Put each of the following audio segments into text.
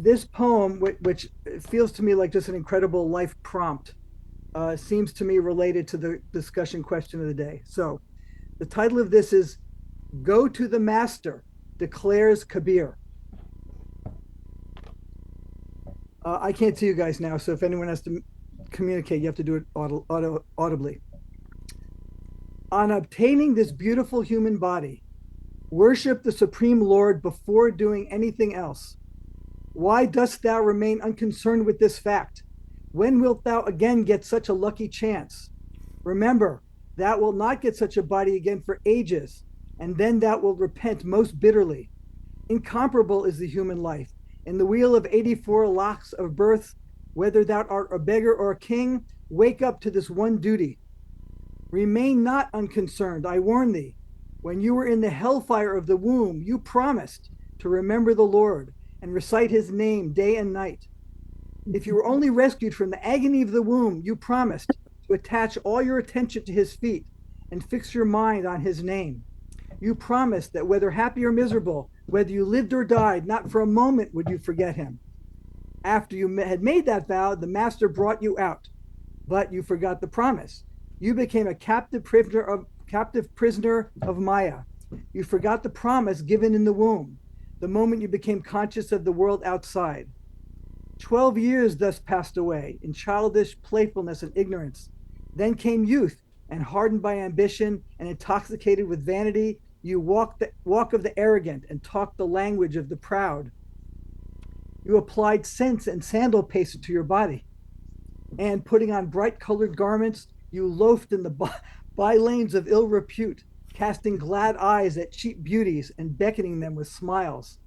this poem, which feels to me like just an incredible life prompt, seems to me related to the discussion question of the day. So the title of this is Go to the Master, declares Kabir. I can't see you guys now, so if anyone has to communicate, you have to do it audibly. On obtaining this beautiful human body, worship the Supreme Lord before doing anything else. Why dost thou remain unconcerned with this fact? When wilt thou again get such a lucky chance? Remember, thou wilt not get such a body again for ages, and then thou wilt repent most bitterly. Incomparable is the human life. In the wheel of 84 lakhs of births, whether thou art a beggar or a king, wake up to this one duty. Remain not unconcerned, I warn thee. When you were in the hellfire of the womb, you promised to remember the Lord and recite his name day and night. If you were only rescued from the agony of the womb, you promised to attach all your attention to his feet and fix your mind on his name. You promised that whether happy or miserable, whether you lived or died, not for a moment would you forget him. After you had made that vow, the master brought you out, but you forgot the promise. You became a captive prisoner of Maya. You forgot the promise given in the womb, the moment you became conscious of the world outside. 12 years thus passed away in childish playfulness and ignorance. Then came youth, and hardened by ambition and intoxicated with vanity, you walk of the arrogant and talk the language of the proud. You applied scents and sandal paste to your body, and putting on bright colored garments, you loafed in the by lanes of ill repute, casting glad eyes at cheap beauties and beckoning them with smiles.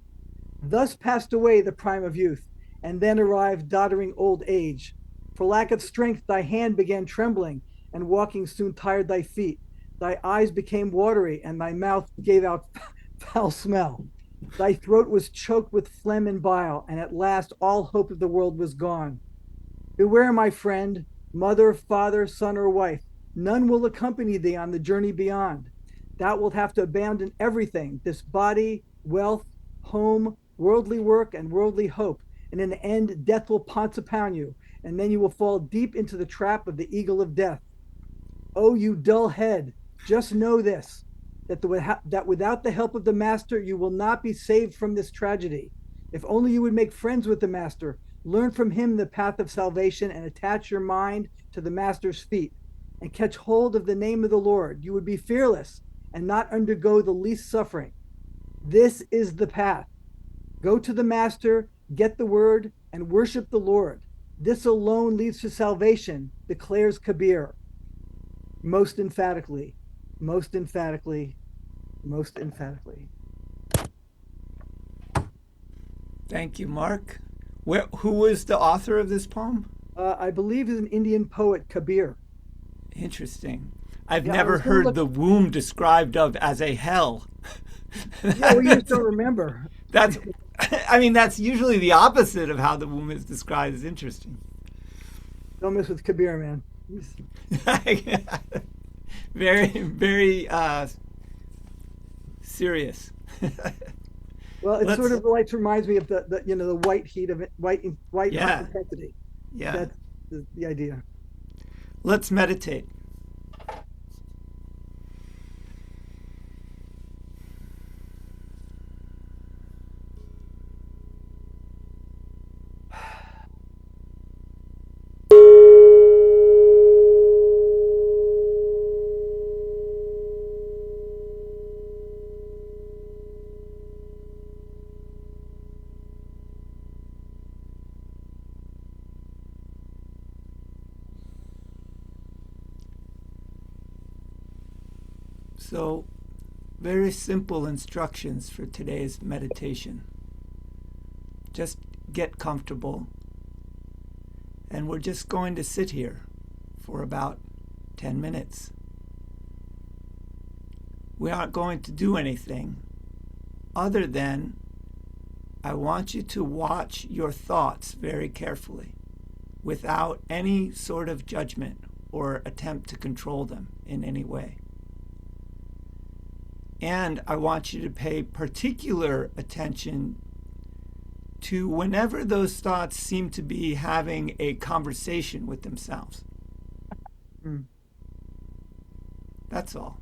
Thus passed away the prime of youth, and then arrived doddering old age. For lack of strength, thy hand began trembling, and walking soon tired thy feet. Thy eyes became watery, and thy mouth gave out foul smell. Thy throat was choked with phlegm and bile, and at last all hope of the world was gone. Beware, my friend, mother, father, son, or wife. None will accompany thee on the journey beyond. Thou wilt have to abandon everything, this body, wealth, home, worldly work, and worldly hope. And in the end, death will pounce upon you, and then you will fall deep into the trap of the eagle of death. Oh, you dull head, just know this, that without the help of the master, you will not be saved from this tragedy. If only you would make friends with the master, learn from him the path of salvation, and attach your mind to the master's feet, and catch hold of the name of the Lord, you would be fearless and not undergo the least suffering. This is the path. Go to the master, get the word, and worship the Lord. This alone leads to salvation, declares Kabir. Most emphatically, most emphatically, most emphatically. Thank you, Mark. Who was the author of this poem? I believe is an Indian poet, Kabir. Interesting. I've Yeah, I never was going to heard look. the womb described of as a hell. Yeah, well, you just that's, don't remember. that's, I mean, that's usually the opposite of how the womb is described. Is interesting. Don't mess with Kabir, man. Very, very serious. Well, it sort Let's, of like reminds me of the white heat of it, white hot yeah, intensity. yeah. That's the idea. Let's meditate. So, very simple instructions for today's meditation. Just get comfortable, and we're just going to sit here for about 10 minutes. We aren't going to do anything other than I want you to watch your thoughts very carefully without any sort of judgment or attempt to control them in any way. And I want you to pay particular attention to whenever those thoughts seem to be having a conversation with themselves. Mm. That's all.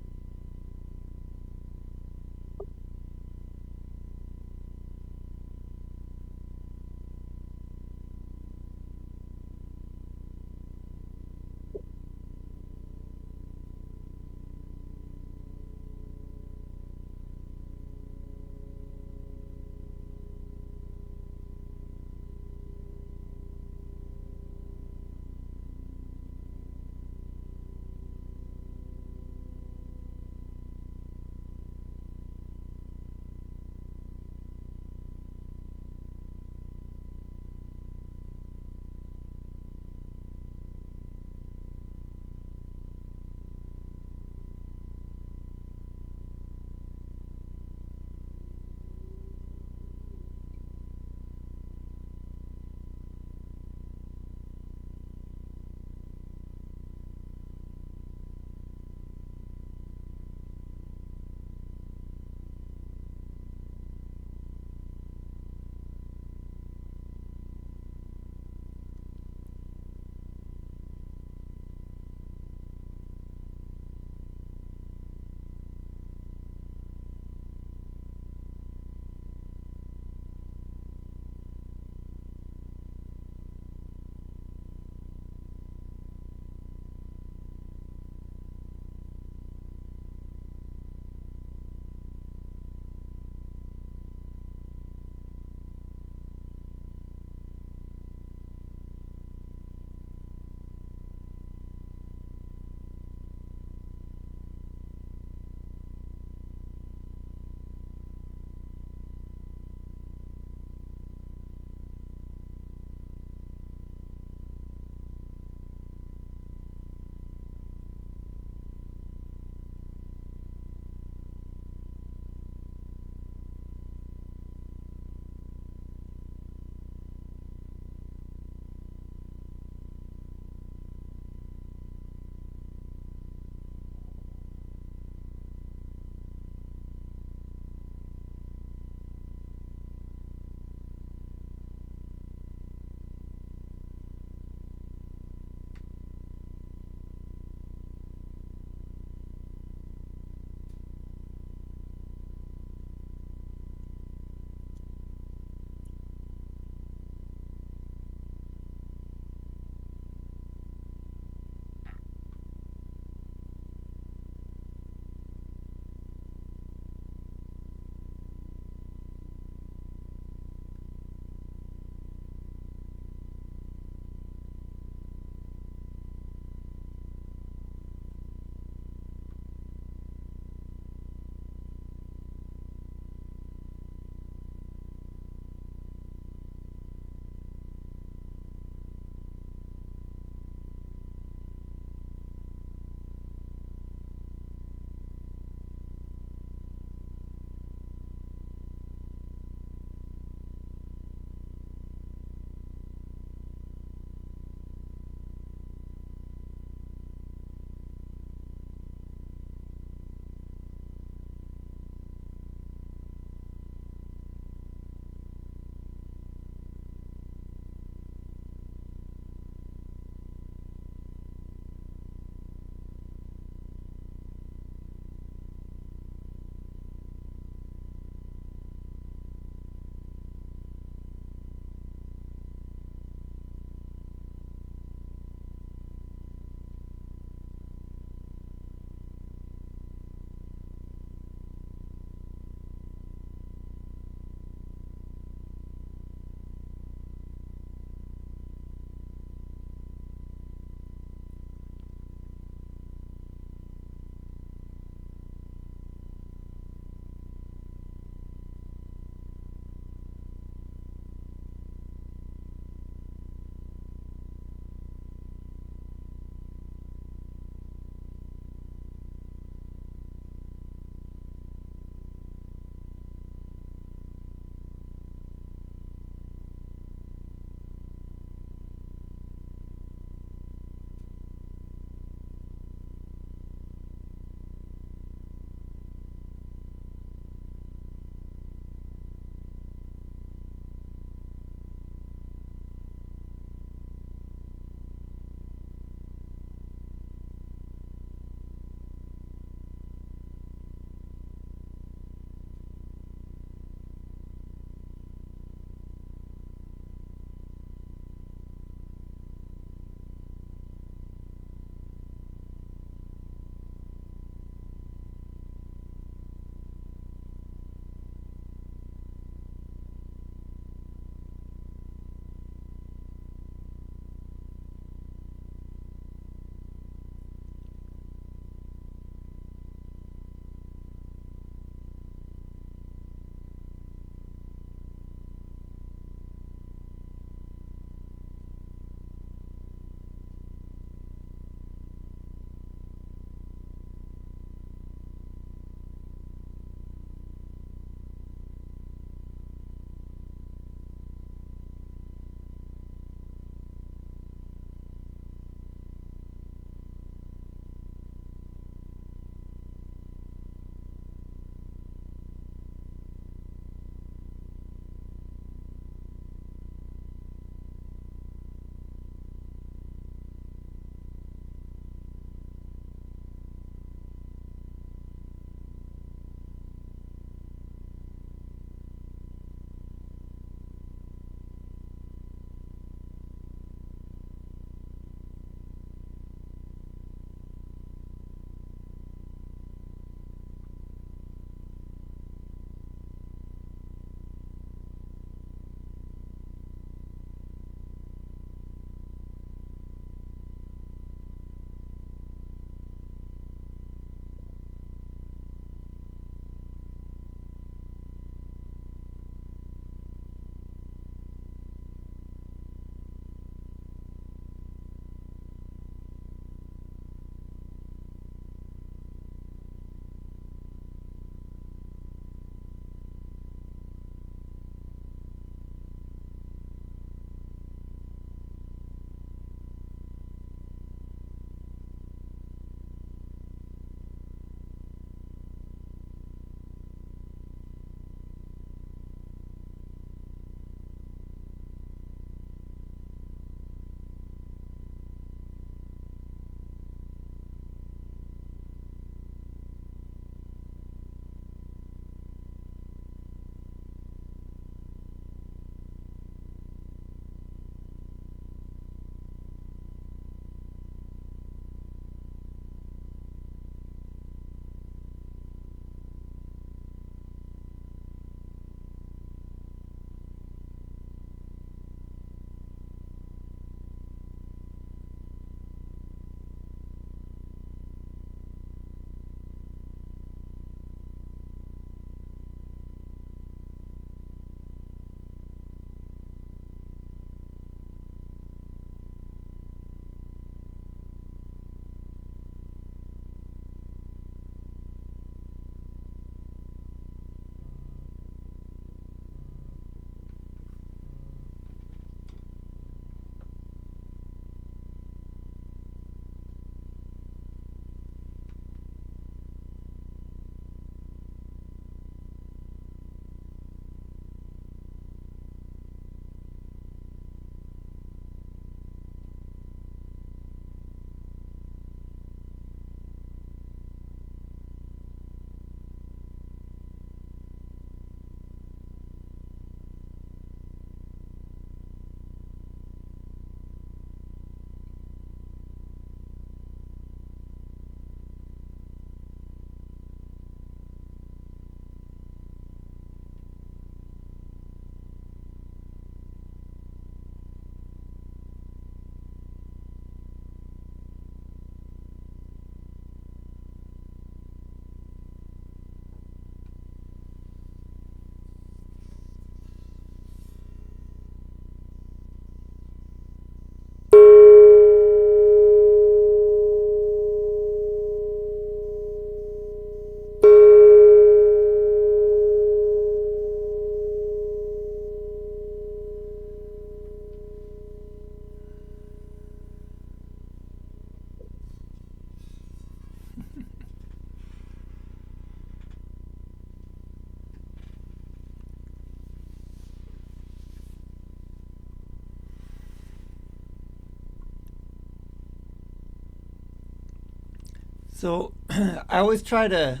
So I always try to,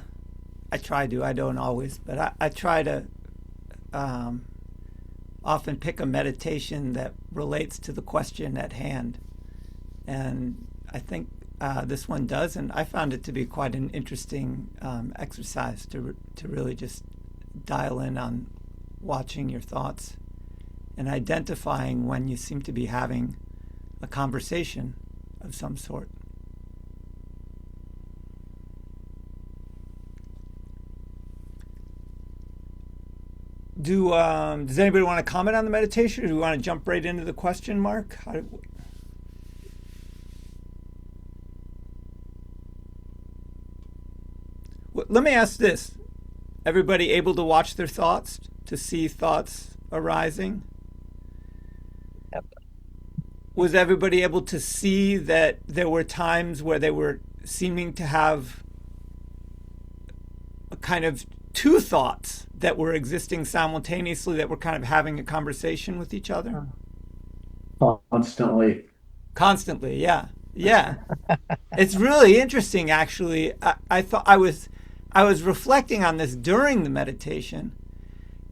I don't always, but I try to um, often pick a meditation that relates to the question at hand. And I think this one does, and I found it to be quite an interesting exercise to really just dial in on watching your thoughts and identifying when you seem to be having a conversation of some sort. Does anybody want to comment on the meditation, or do we want to jump right into the question, Mark? Let me ask this: everybody able to watch their thoughts, to see thoughts arising? Yep. Was everybody able to see that there were times where they were seeming to have a kind of two thoughts that were existing simultaneously, that were kind of having a conversation with each other? Constantly. Constantly, yeah. Yeah. It's really interesting, actually. I thought I was reflecting on this during the meditation,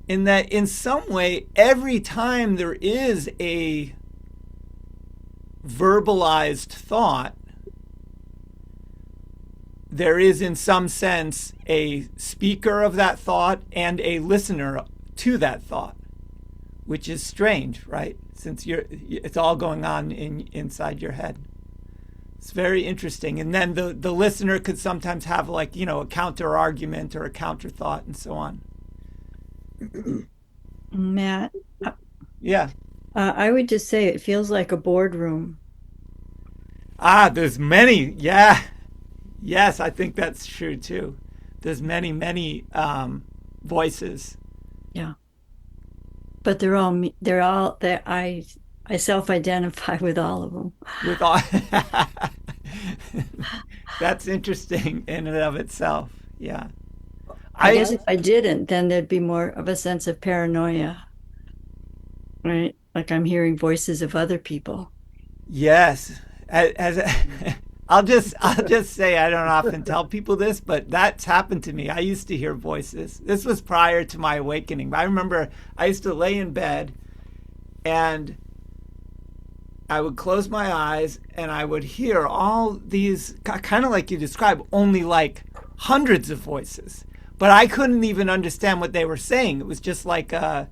in that in some way every time there is a verbalized thought, there is in some sense a speaker of that thought and a listener to that thought, which is strange, right? Since it's all going on inside your head. It's very interesting. And then the listener could sometimes have, like, a counter argument or a counter thought and so on. Matt, Yeah. I would just say it feels like a boardroom. There's many. Yeah. Yes, I think that's true too. There's many, many voices Yeah. But I self-identify with all of them. with all. That's interesting in and of itself. Yeah. I I guess if I didn't, then there'd be more of a sense of paranoia, right? Like I'm hearing voices of other people. Yes. As I'll just say, I don't often tell people this, but that's happened to me. I used to hear voices. This was prior to my awakening. I remember I used to lay in bed and I would close my eyes and I would hear all these, kind of like you described, only like hundreds of voices. But I couldn't even understand what they were saying. It was just like there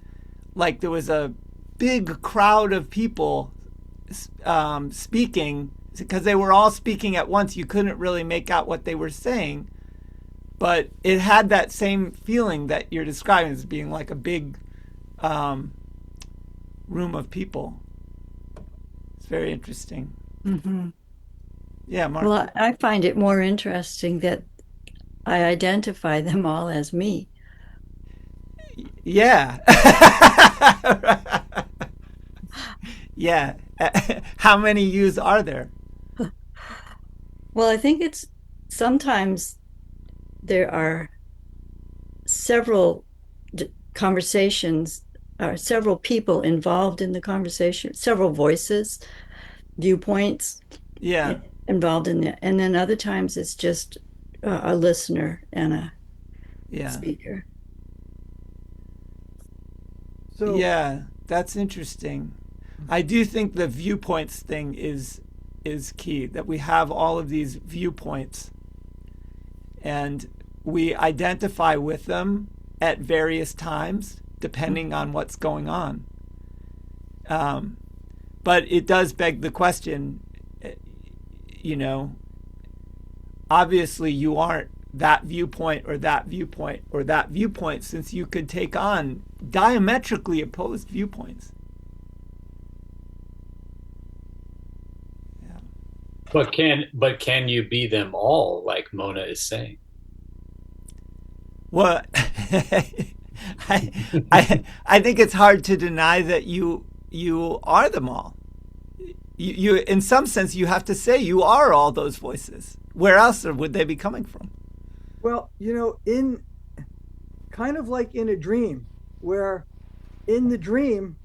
was a big crowd of people speaking, because they were all speaking at once. You couldn't really make out what they were saying, but it had that same feeling that you're describing, as being like a big um, room of people. It's very interesting. Hmm. Yeah, Mark. Well, I find it more interesting that I identify them all as me. Yeah. Yeah. How many yous are there? Well, I think it's sometimes there are several conversations or several people involved in the conversation, several voices, viewpoints Yeah. involved in it. And then other times it's just a listener and a Yeah. speaker. So, Yeah. That's interesting. I do think the viewpoints thing is key. That we have all of these viewpoints and we identify with them at various times depending on what's going on. Um, but it does beg the question, you know, obviously you aren't that viewpoint or that viewpoint or that viewpoint, since you could take on diametrically opposed viewpoints. Yeah. But can you be them all, like Mona is saying? Well, I, I think it's hard to deny that you are them all. You in some sense you have to say you are all those voices. Where else would they be coming from? well, in kind of like in a dream, where in the dream,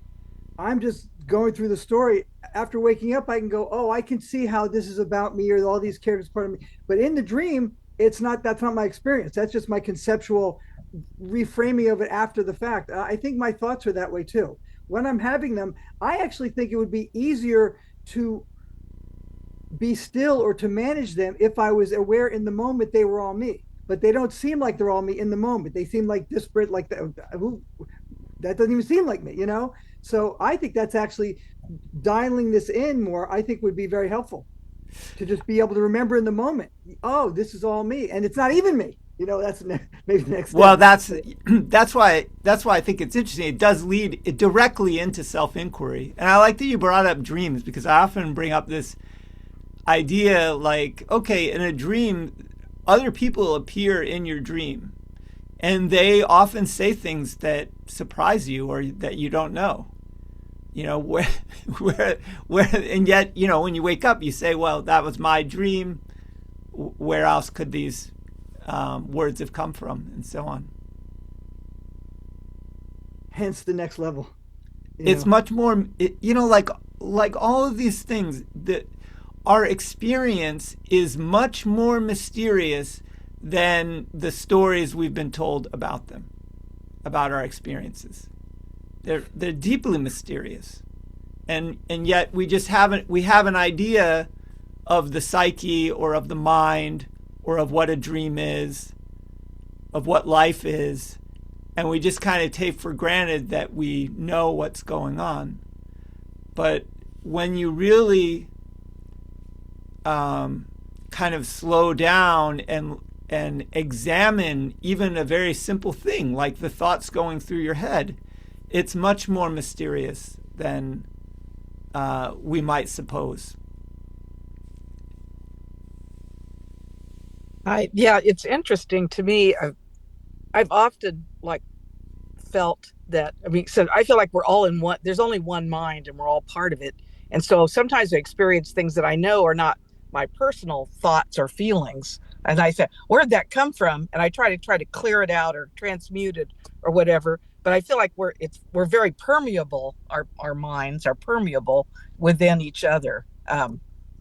I'm just going through the story, after waking up, I can go, oh, I can see how this is about me, or all these characters part of me. But in the dream, it's not. That's not my experience. That's just my conceptual reframing of it after the fact. I think my thoughts are that way too. When I'm having them, I actually think it would be easier to be still or to manage them if I was aware in the moment they were all me. But they don't seem like they're all me in the moment. They seem like disparate, like that doesn't even seem like me, you know? So I think that's actually dialing this in more, I think would be very helpful to just be able to remember in the moment, oh, this is all me. And it's not even me. You know, that's maybe the next Well, step. that's why I think it's interesting. It does lead it directly into self inquiry, and I like that you brought up dreams because I often bring up this idea like, okay, in a dream, other people appear in your dream, and they often say things that surprise you or that you don't know. You know where, and yet when you wake up, you say, well, that was my dream. Where else could these words have come from, and so on. Hence the next level, you It's know. much more, like all of these things that our experience is much more mysterious than the stories we've been told about them, about our experiences. They're deeply mysterious, and yet we have an idea of the psyche or of the mind or of what a dream is, of what life is, and we just kind of take for granted that we know what's going on. But when you really kind of slow down and examine even a very simple thing like the thoughts going through your head, it's much more mysterious than we might suppose. Yeah, it's interesting to me. I've often like felt that. I mean, so I feel like we're all in one. There's only one mind, and we're all part of it. And so sometimes I experience things that I know are not my personal thoughts or feelings, and I say, "Where'd that come from?" And I try to clear it out or transmute it or whatever. But I feel like we're very permeable. Our minds are permeable within each other.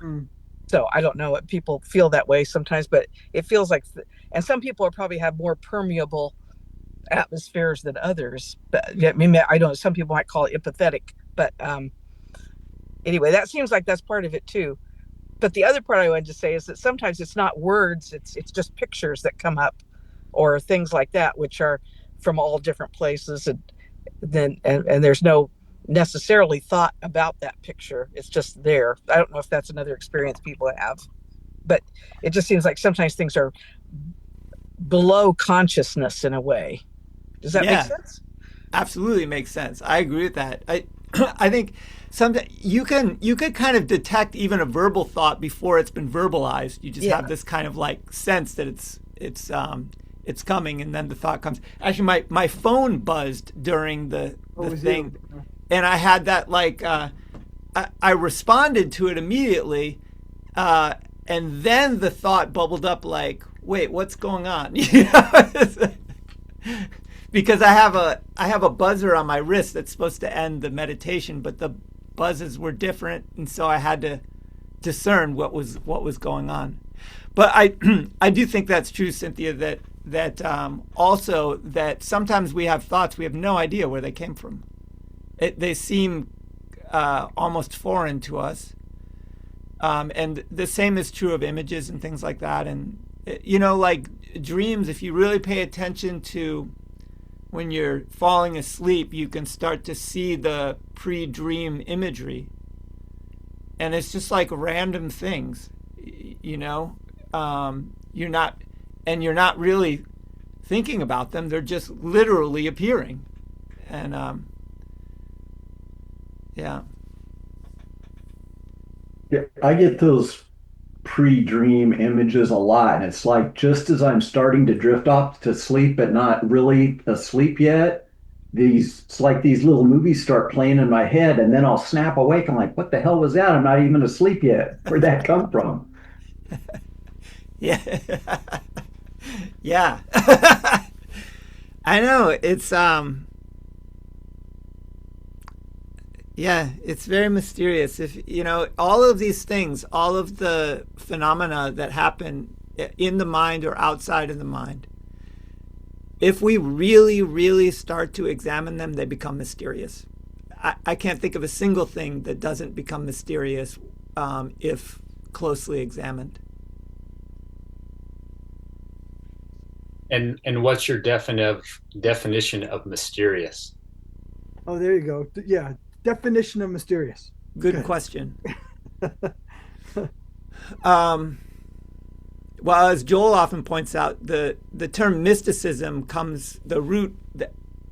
Mm. So I don't know what people feel that way sometimes, but it feels like, and some people are probably have more permeable atmospheres than others. But yeah, I mean, I don't know. Some people might call it empathetic, but anyway, that seems like that's part of it too. But the other part I wanted to say is that sometimes it's not words; it's just pictures that come up, or things like that, which are from all different places, and there's no necessarily thought about that picture. It's just there. I don't know if that's another experience people have, but it just seems like sometimes things are below consciousness in a way. Does that make Yeah, sense? absolutely makes sense. I agree with that. I think sometimes you can kind of detect even a verbal thought before it's been verbalized. You just Yeah. have this kind of like sense that it's coming, and then the thought comes. Actually, my phone buzzed during the Always do. thing, and I had that like I responded to it immediately, and then the thought bubbled up like, wait, what's going on? You know? Because I have a buzzer on my wrist that's supposed to end the meditation, but the buzzes were different, and so I had to discern what was going on. But I I do think that's true, Cynthia. That also that sometimes we have thoughts we have no idea where they came from. They seem almost foreign to us, and the same is true of images and things like that. And like dreams, if you really pay attention to when you're falling asleep, you can start to see the pre-dream imagery, and it's just like random things, you know. You're not really thinking about them; they're just literally appearing, and yeah, Yeah, I get those pre-dream images a lot, and it's like just as I'm starting to drift off to sleep, but not really asleep yet, it's like these little movies start playing in my head, and then I'll snap awake. I'm like, what the hell was that? I'm not even asleep yet. Where'd that come from? yeah, yeah. I know it's Yeah, it's very mysterious. If all of these things, all of the phenomena that happen in the mind or outside of the mind, if we really, really start to examine them, they become mysterious. I can't think of a single thing that doesn't become mysterious if closely examined. And what's your definition of mysterious? Oh, there you go. Yeah. Definition of mysterious. Good Good. question. Um, well, as Joel often points out, the term mysticism comes, the root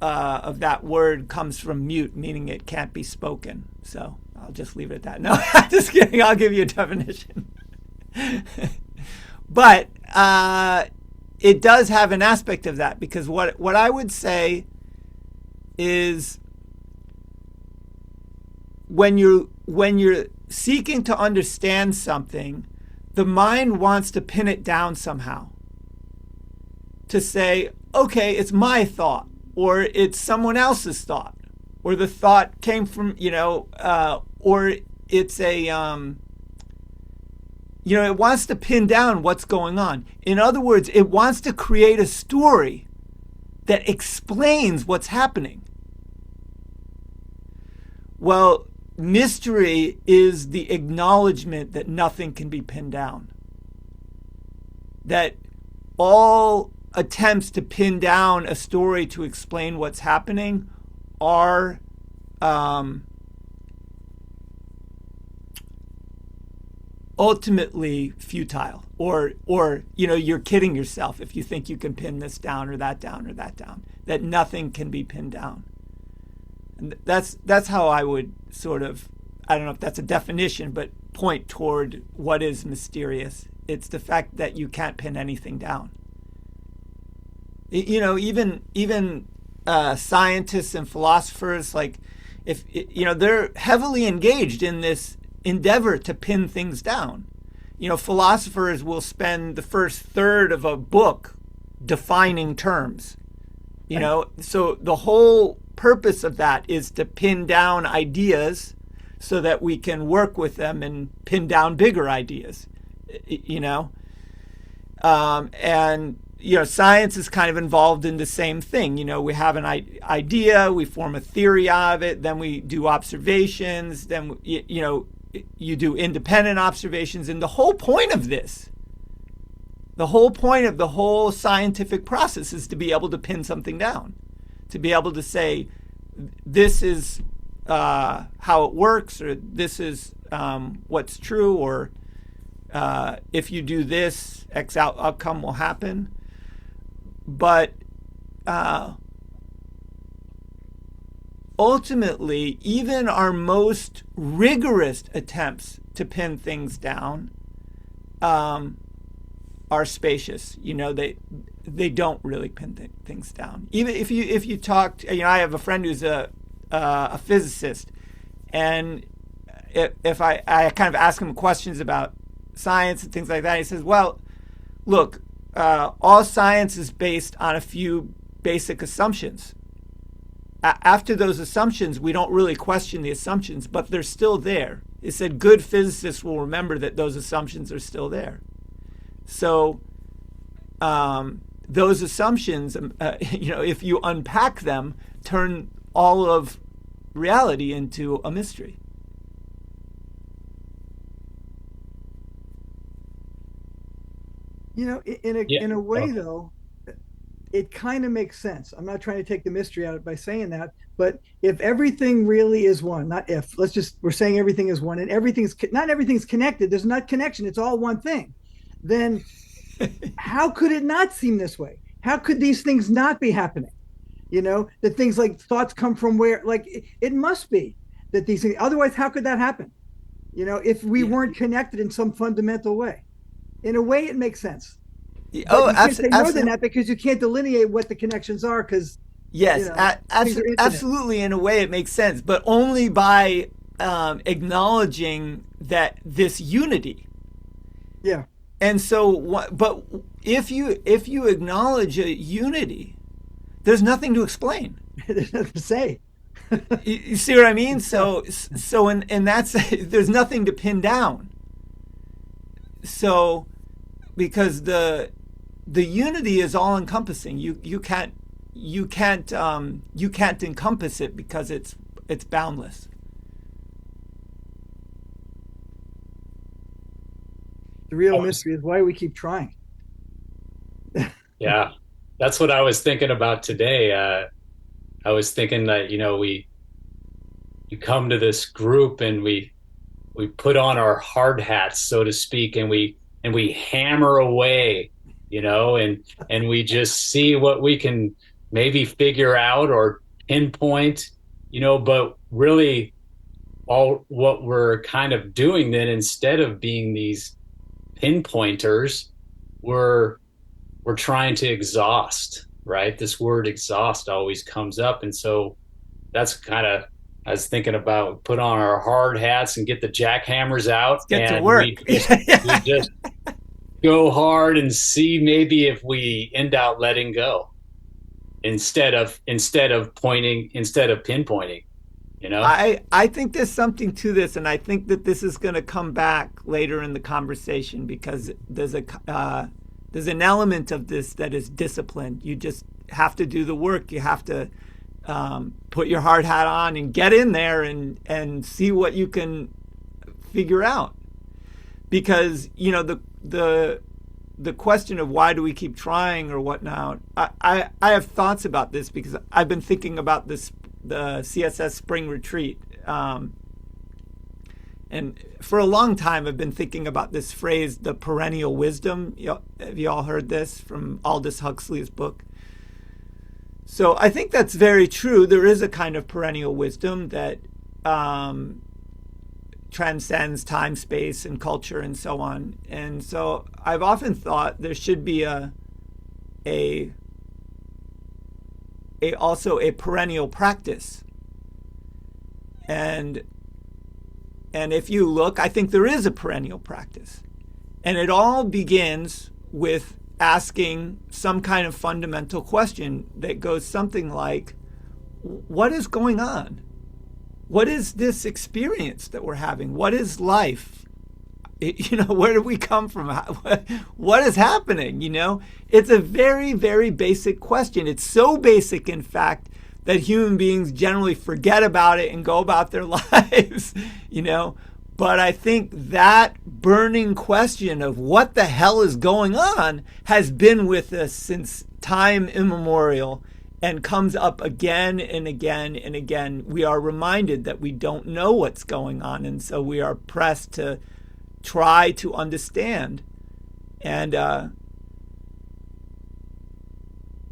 of that word comes from mute, meaning it can't be spoken. So I'll just leave it at that. No, just kidding. I'll give you a definition. But it does have an aspect of that, because what I would say is when you're seeking to understand something, the mind wants to pin it down somehow. To say, okay, it's my thought, or it's someone else's thought, or the thought came from, or it's it wants to pin down what's going on. In other words, it wants to create a story that explains what's happening. Well, mystery is the acknowledgement that nothing can be pinned down. That all attempts to pin down a story to explain what's happening are ultimately futile, or you're kidding yourself if you think you can pin this down or that down or that down, that nothing can be pinned down. And that's how I would sort of, I don't know if that's a definition, but point toward what is mysterious. It's the fact that you can't pin anything down. Even scientists and philosophers, like, if they're heavily engaged in this endeavor to pin things down. Philosophers will spend the first third of a book defining terms. So the whole purpose of that is to pin down ideas so that we can work with them and pin down bigger ideas. And science is kind of involved in the same thing. We have an idea, we form a theory of it, then we do observations, then you do independent observations, and the whole point of this, the whole point of the whole scientific process, is to be able to pin something down, to be able to say, this is how it works, or this is what's true, or if you do this, X outcome will happen. But ultimately, even our most rigorous attempts to pin things down are spacious. They don't really pin things down. Even if you talk, I have a friend who's a physicist, and if I kind of ask him questions about science and things like that, he says, well, look, all science is based on a few basic assumptions. After those assumptions, we don't really question the assumptions, but they're still there. He said good physicists will remember that those assumptions are still there. So those assumptions, if you unpack them, turn all of reality into a mystery. In a way, though, it kind of makes sense. I'm not trying to take the mystery out by saying that, but if everything really is one, not if, we're saying everything is one, and not everything's connected. There's not connection. It's all one thing. Then how could it not seem this way? How could these things not be happening? That things like thoughts come from where, like, it must be that these things, otherwise, how could that happen? If we weren't connected in some fundamental way. In a way, it makes sense. But you can't say more than that, because you can't delineate what the connections are, because yes, absolutely. In a way, it makes sense, but only by acknowledging that this unity. Yeah. And so, but if you acknowledge a unity, there's nothing to explain. There's nothing to say. You see what I mean? Yeah. So and that's there's nothing to pin down. So because the unity is all encompassing. You can't encompass it because it's boundless. The real I was, mystery is why we keep trying. yeah, that's what I was thinking about today. I was thinking that, we come to this group and we put on our hard hats, so to speak, and we hammer away, and we just see what we can maybe figure out or pinpoint, but really all what we're kind of doing then, instead of being these pinpointers, we're we're trying to exhaust, right? This word exhaust always comes up. And so that's kind of, I was thinking about put on our hard hats and get the jackhammers out, Let's get to and work. we just go hard and see maybe if we end out letting go, instead of pointing, instead of pinpointing, you know? I think there's something to this, and I think that this is going to come back later in the conversation because there's an element of this that is discipline. You just have to do the work. You have to put your hard hat on and get in there and see what you can figure out. Because the question of why do we keep trying or whatnot, I have thoughts about this because I've been thinking about the CSS Spring Retreat. And for a long time, I've been thinking about this phrase, the perennial wisdom. Have you all heard this from Aldous Huxley's book? So I think that's very true. There is a kind of perennial wisdom that transcends time, space, and culture, and so on. And so I've often thought there should be also a perennial practice. And if you look, I think there is a perennial practice. And it all begins with asking some kind of fundamental question that goes something like, what is going on? What is this experience that we're having? What is life? Where do we come from? What is happening? It's a very, very basic question. It's so basic, in fact, that human beings generally forget about it and go about their lives, But I think that burning question of what the hell is going on has been with us since time immemorial and comes up again and again and again. We are reminded that we don't know what's going on, and so we are pressed to try to understand. And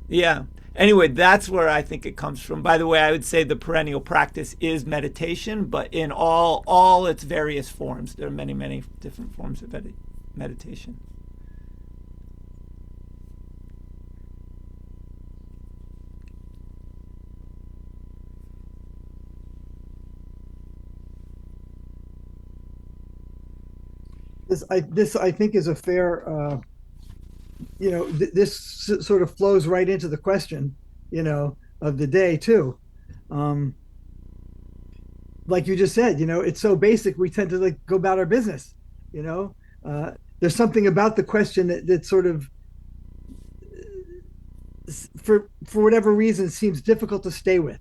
yeah. Anyway, that's where I think it comes from. By the way, I would say the perennial practice is meditation, but in all its various forms. There are many, many different forms of meditation. This I think is a fair this sort of flows right into the question, of the day too. Um, like you just said, it's so basic we tend to like go about our business. You know, there's something about the question that sort of, for whatever reason, seems difficult to stay with.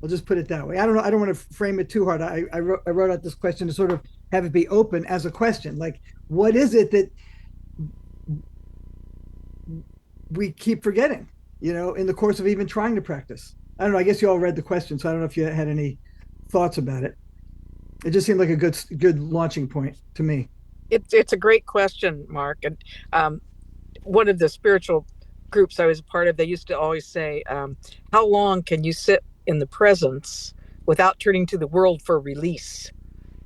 I'll just put it that way. I don't know. I don't want to frame it too hard. I wrote out this question to sort of have it be open as a question. Like, what is it that we keep forgetting, in the course of even trying to practice? I don't know. I guess you all read the question, so I don't know if you had any thoughts about it. It just seemed like a good launching point to me. It's a great question, Mark. And one of the spiritual groups I was a part of, they used to always say, how long can you sit in the presence without turning to the world for release?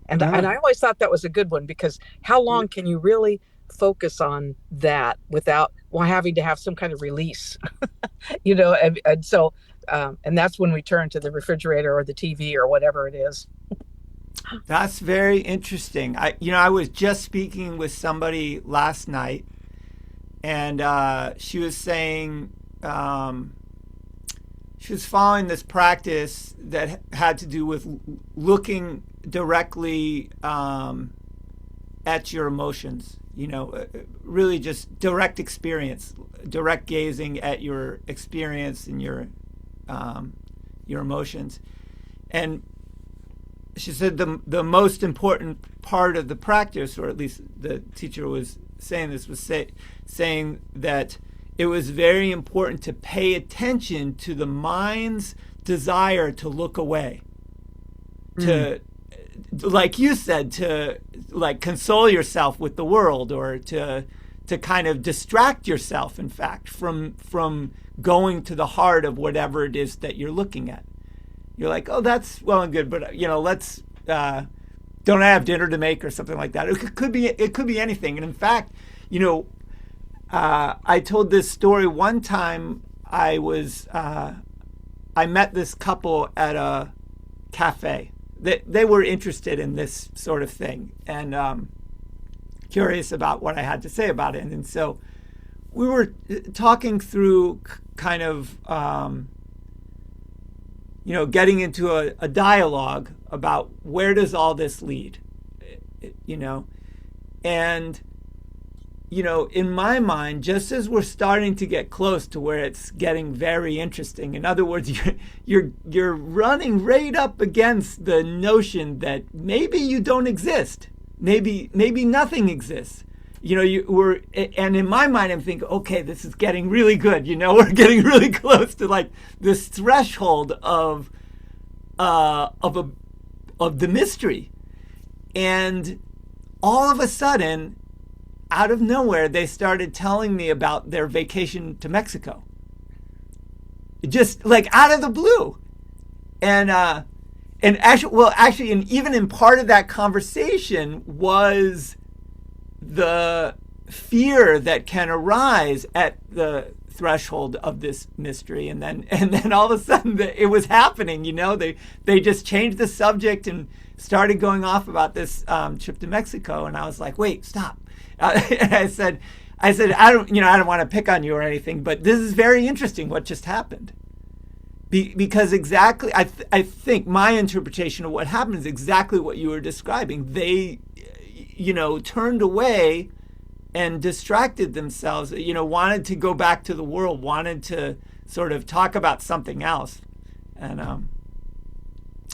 And I always thought that was a good one, because how long can you really focus on that without having to have some kind of release? And so and that's when we turn to the refrigerator or the TV or whatever it is. That's very interesting. I was just speaking with somebody last night, and she was saying she was following this practice that had to do with looking directly at your emotions. Really just direct experience, direct gazing at your experience and your emotions. And she said the most important part of the practice, or at least the teacher was saying this, was saying that it was very important to pay attention to the mind's desire to look away, to, like you said, to like console yourself with the world, or to kind of distract yourself, in fact, from going to the heart of whatever it is that you're looking at. You're like, oh, that's well and good, but let's don't I have dinner to make or something like that. It could be anything. And in fact, I told this story one time. I met this couple at a cafe. They were interested in this sort of thing and curious about what I had to say about it. And so we were talking through kind of getting into a dialogue about where does all this lead, and in my mind, just as we're starting to get close to where it's getting very interesting, in other words, you're running right up against the notion that maybe you don't exist, maybe nothing exists. And in my mind, I'm thinking, okay, this is getting really good. We're getting really close to like this threshold of the mystery, and all of a sudden, out of nowhere, they started telling me about their vacation to Mexico, just like out of the blue, and actually, and even in part of that conversation was the fear that can arise at the threshold of this mystery, and then all of a sudden it was happening. They just changed the subject and started going off about this trip to Mexico, and I was like, wait, stop. And I said I don't want to pick on you or anything, but this is very interesting what just happened. Because exactly, I think my interpretation of what happened is exactly what you were describing. They turned away and distracted themselves, wanted to go back to the world, wanted to sort of talk about something else. And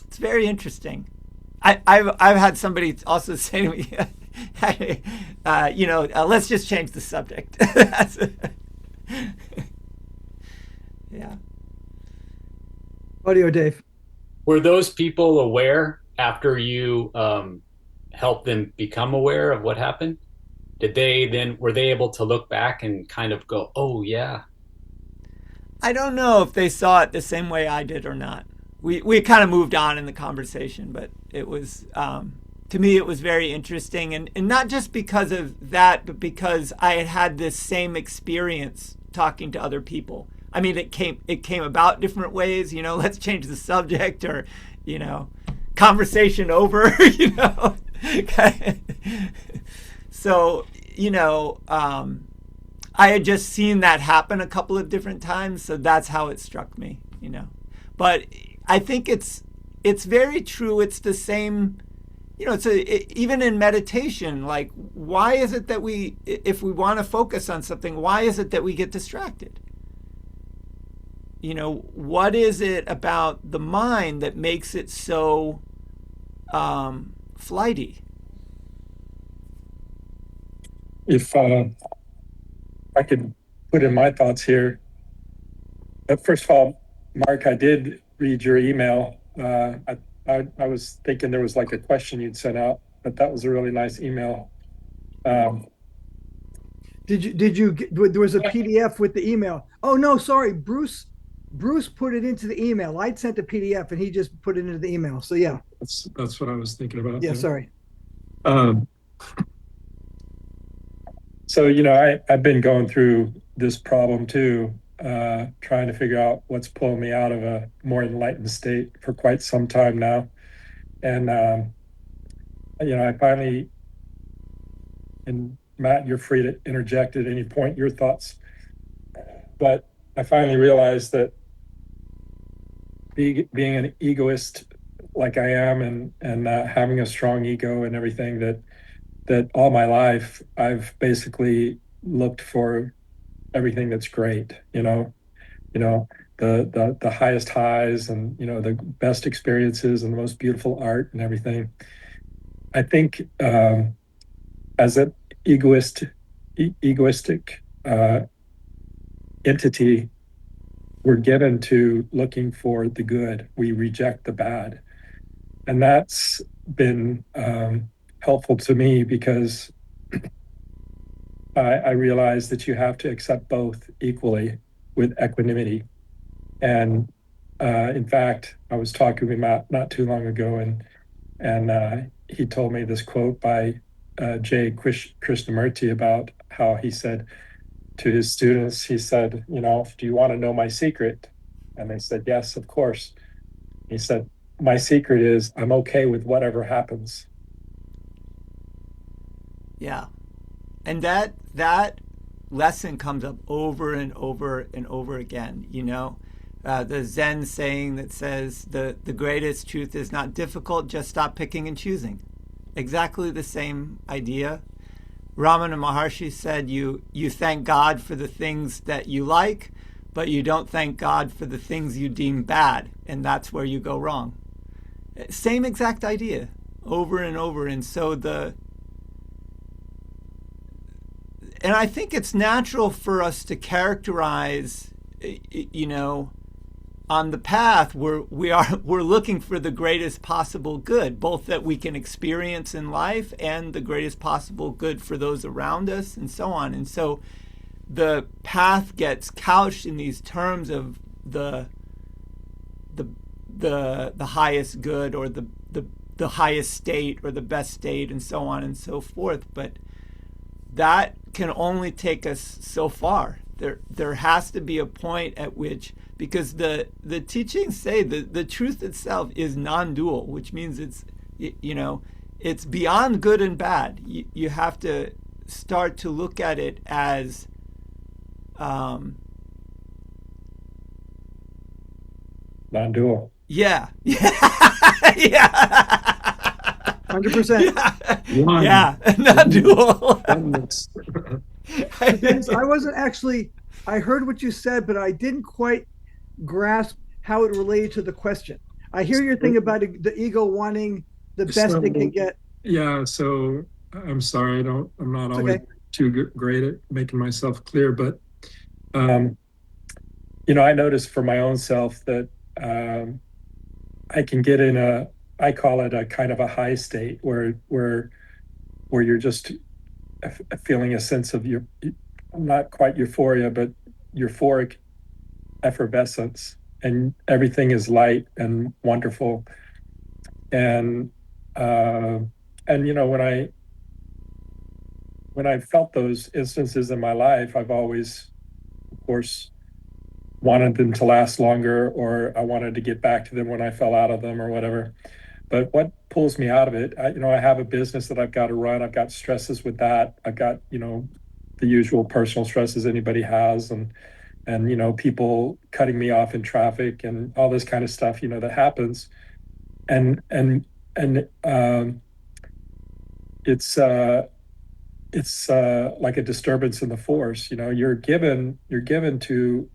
it's very interesting. I've had somebody also say to me, let's just change the subject. Yeah. Audio, Dave. Were those people aware after you helped them become aware of what happened? Were they able to look back and kind of go, oh yeah? I don't know if they saw it the same way I did or not. We kind of moved on in the conversation, but it was to me it was very interesting, and not just because of that, but because I had this same experience talking to other people. I mean, it came about different ways. Let's change the subject, or conversation over. So I had just seen that happen a couple of different times, so that's how it struck me. But I think it's very true. It's the same. Even in meditation, like, why is it that if we want to focus on something, why is it that we get distracted? What is it about the mind that makes it so flighty? If I could put in my thoughts here. First of all, Mark, I did read your email. I was thinking there was like a question you'd sent out, but that was a really nice email. Did you there was a PDF with the email? Oh no, sorry, Bruce put it into the email. I'd sent a PDF and he just put it into the email. So yeah, that's what I was thinking about. Yeah, sorry. So I've been going through this problem too, trying to figure out what's pulling me out of a more enlightened state for quite some time now, and I finally, and Matt, you're free to interject at any point your thoughts, but I finally realized that being an egoist like I am, and having a strong ego and everything, that all my life I've basically looked for everything that's great, you know, the highest highs, and the best experiences and the most beautiful art and everything. I think as an egoistic entity, we're given to looking for the good. We reject the bad, and that's been helpful to me because I realize that you have to accept both equally with equanimity. And in fact, I was talking with Matt not too long ago, and he told me this quote by J. Krishnamurti about how he said to his students, he said, do you want to know my secret? And they said, yes, of course. He said, my secret is I'm okay with whatever happens. Yeah. And that lesson comes up over and over and over again, the Zen saying that says the greatest truth is not difficult, just stop picking and choosing. Exactly the same idea. Ramana Maharshi said you thank God for the things that you like, but you don't thank God for the things you deem bad, and that's where you go wrong. Same exact idea over and over. And so and I think it's natural for us to characterize, on the path we're looking for the greatest possible good, both that we can experience in life and the greatest possible good for those around us, and so on. And so the path gets couched in these terms of the highest good, or the highest state, or the best state, and so on and so forth. But that can only take us so far. There has to be a point at which, because the teachings say the truth itself is non-dual, which means it's beyond good and bad. You have to start to look at it as Non-dual. yeah. Yeah. 100%. Yeah, non-dual. Dennis, I wasn't actually, I heard what you said, but I didn't quite grasp how it related to the question. I hear your thing about the ego wanting the best it can get. Yeah, so I'm sorry, I'm not It's always okay. too great at making myself clear, but um, I noticed for my own self that I can get in I call it a kind of a high state where you're just feeling a sense of not quite euphoria, but euphoric effervescence, and everything is light and wonderful. And uh, and when I felt those instances in my life, I've always, of course, wanted them to last longer, or I wanted to get back to them when I fell out of them or whatever. But what pulls me out of it, I have a business that I've got to run. I've got stresses with that. I've got, the usual personal stresses anybody has, and people cutting me off in traffic and all this kind of stuff, that happens. And it's like a disturbance in the force. You're given to,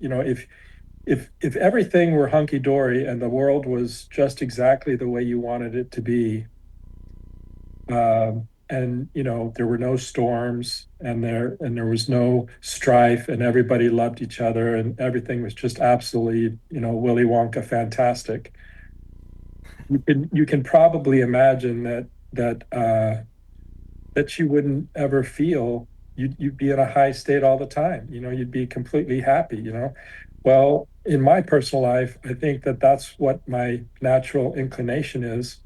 if everything were hunky dory and the world was just exactly the way you wanted it to be, and there were no storms, and there was no strife, and everybody loved each other, and everything was just absolutely, Willy Wonka fantastic. You can probably imagine that you wouldn't ever feel, you'd be in a high state all the time. You'd be completely happy. Well, in my personal life, I think that that's what my natural inclination is.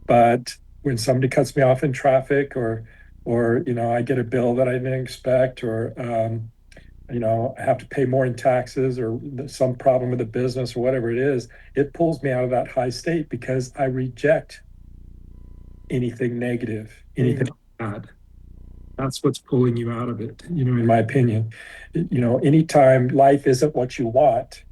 But when somebody cuts me off in traffic, or I get a bill that I didn't expect, or I have to pay more in taxes, or some problem with the business, or whatever it is, it pulls me out of that high state because I reject anything negative, anything bad. That's what's pulling you out of it, in my opinion. Anytime life isn't what you want,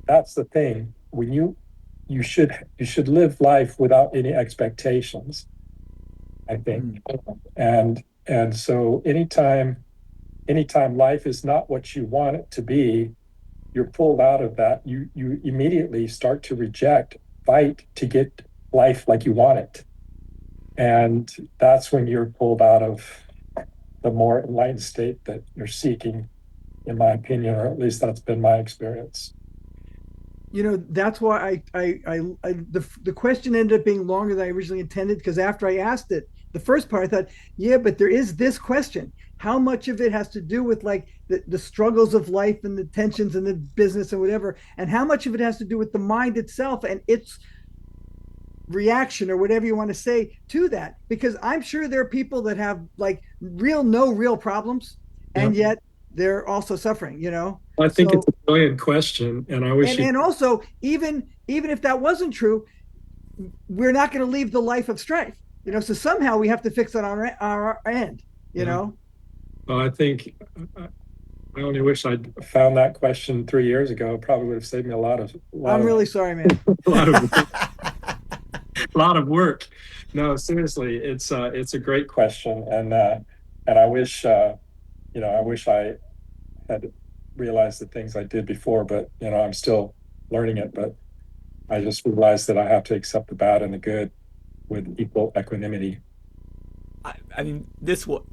that's the thing. when you should live life without any expectations, I think. And so anytime life is not what you want it to be, you're pulled out of that. You immediately start to reject, fight to get life like you want it. And that's when you're pulled out of the more enlightened state that you're seeking, in my opinion, or at least that's been my experience. That's why the question ended up being longer than I originally intended, because after I asked it, the first part I thought, yeah, but there is this question: how much of it has to do with like the struggles of life and the tensions and the business and whatever, and how much of it has to do with the mind itself and its reaction or whatever you want to say to that? Because I'm sure there are people that have like no real problems, Yeah. and yet they're also suffering, I think so. it's a brilliant question, and I wish and you. and also, even if that wasn't true, we're not going to leave the life of strife, so somehow we have to fix it on our end, Yeah. Well, I think I only wish I'd found that question 3 years ago. It probably would have saved me a lot I'm of really sorry, man. a lot of a lot of work. No, seriously, it's a great question, and I wish I wish I had realized the things I did before, but I'm still learning it. But I just realized that I have to accept the bad and the good with equal equanimity. I mean, this will,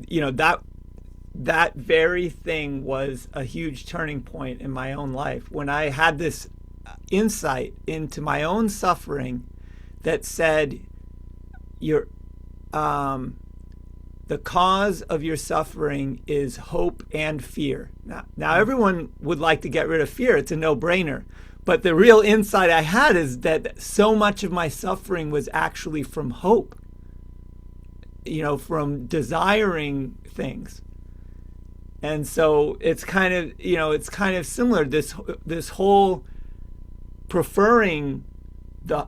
that very thing was a huge turning point in my own life when I had this insight into my own suffering that said, you're, um, the cause of your suffering is hope and fear. Now, everyone would like to get rid of fear. It's a no-brainer. But the real insight I had is that so much of my suffering was actually from hope, from desiring things. And so it's kind of similar. This whole preferring the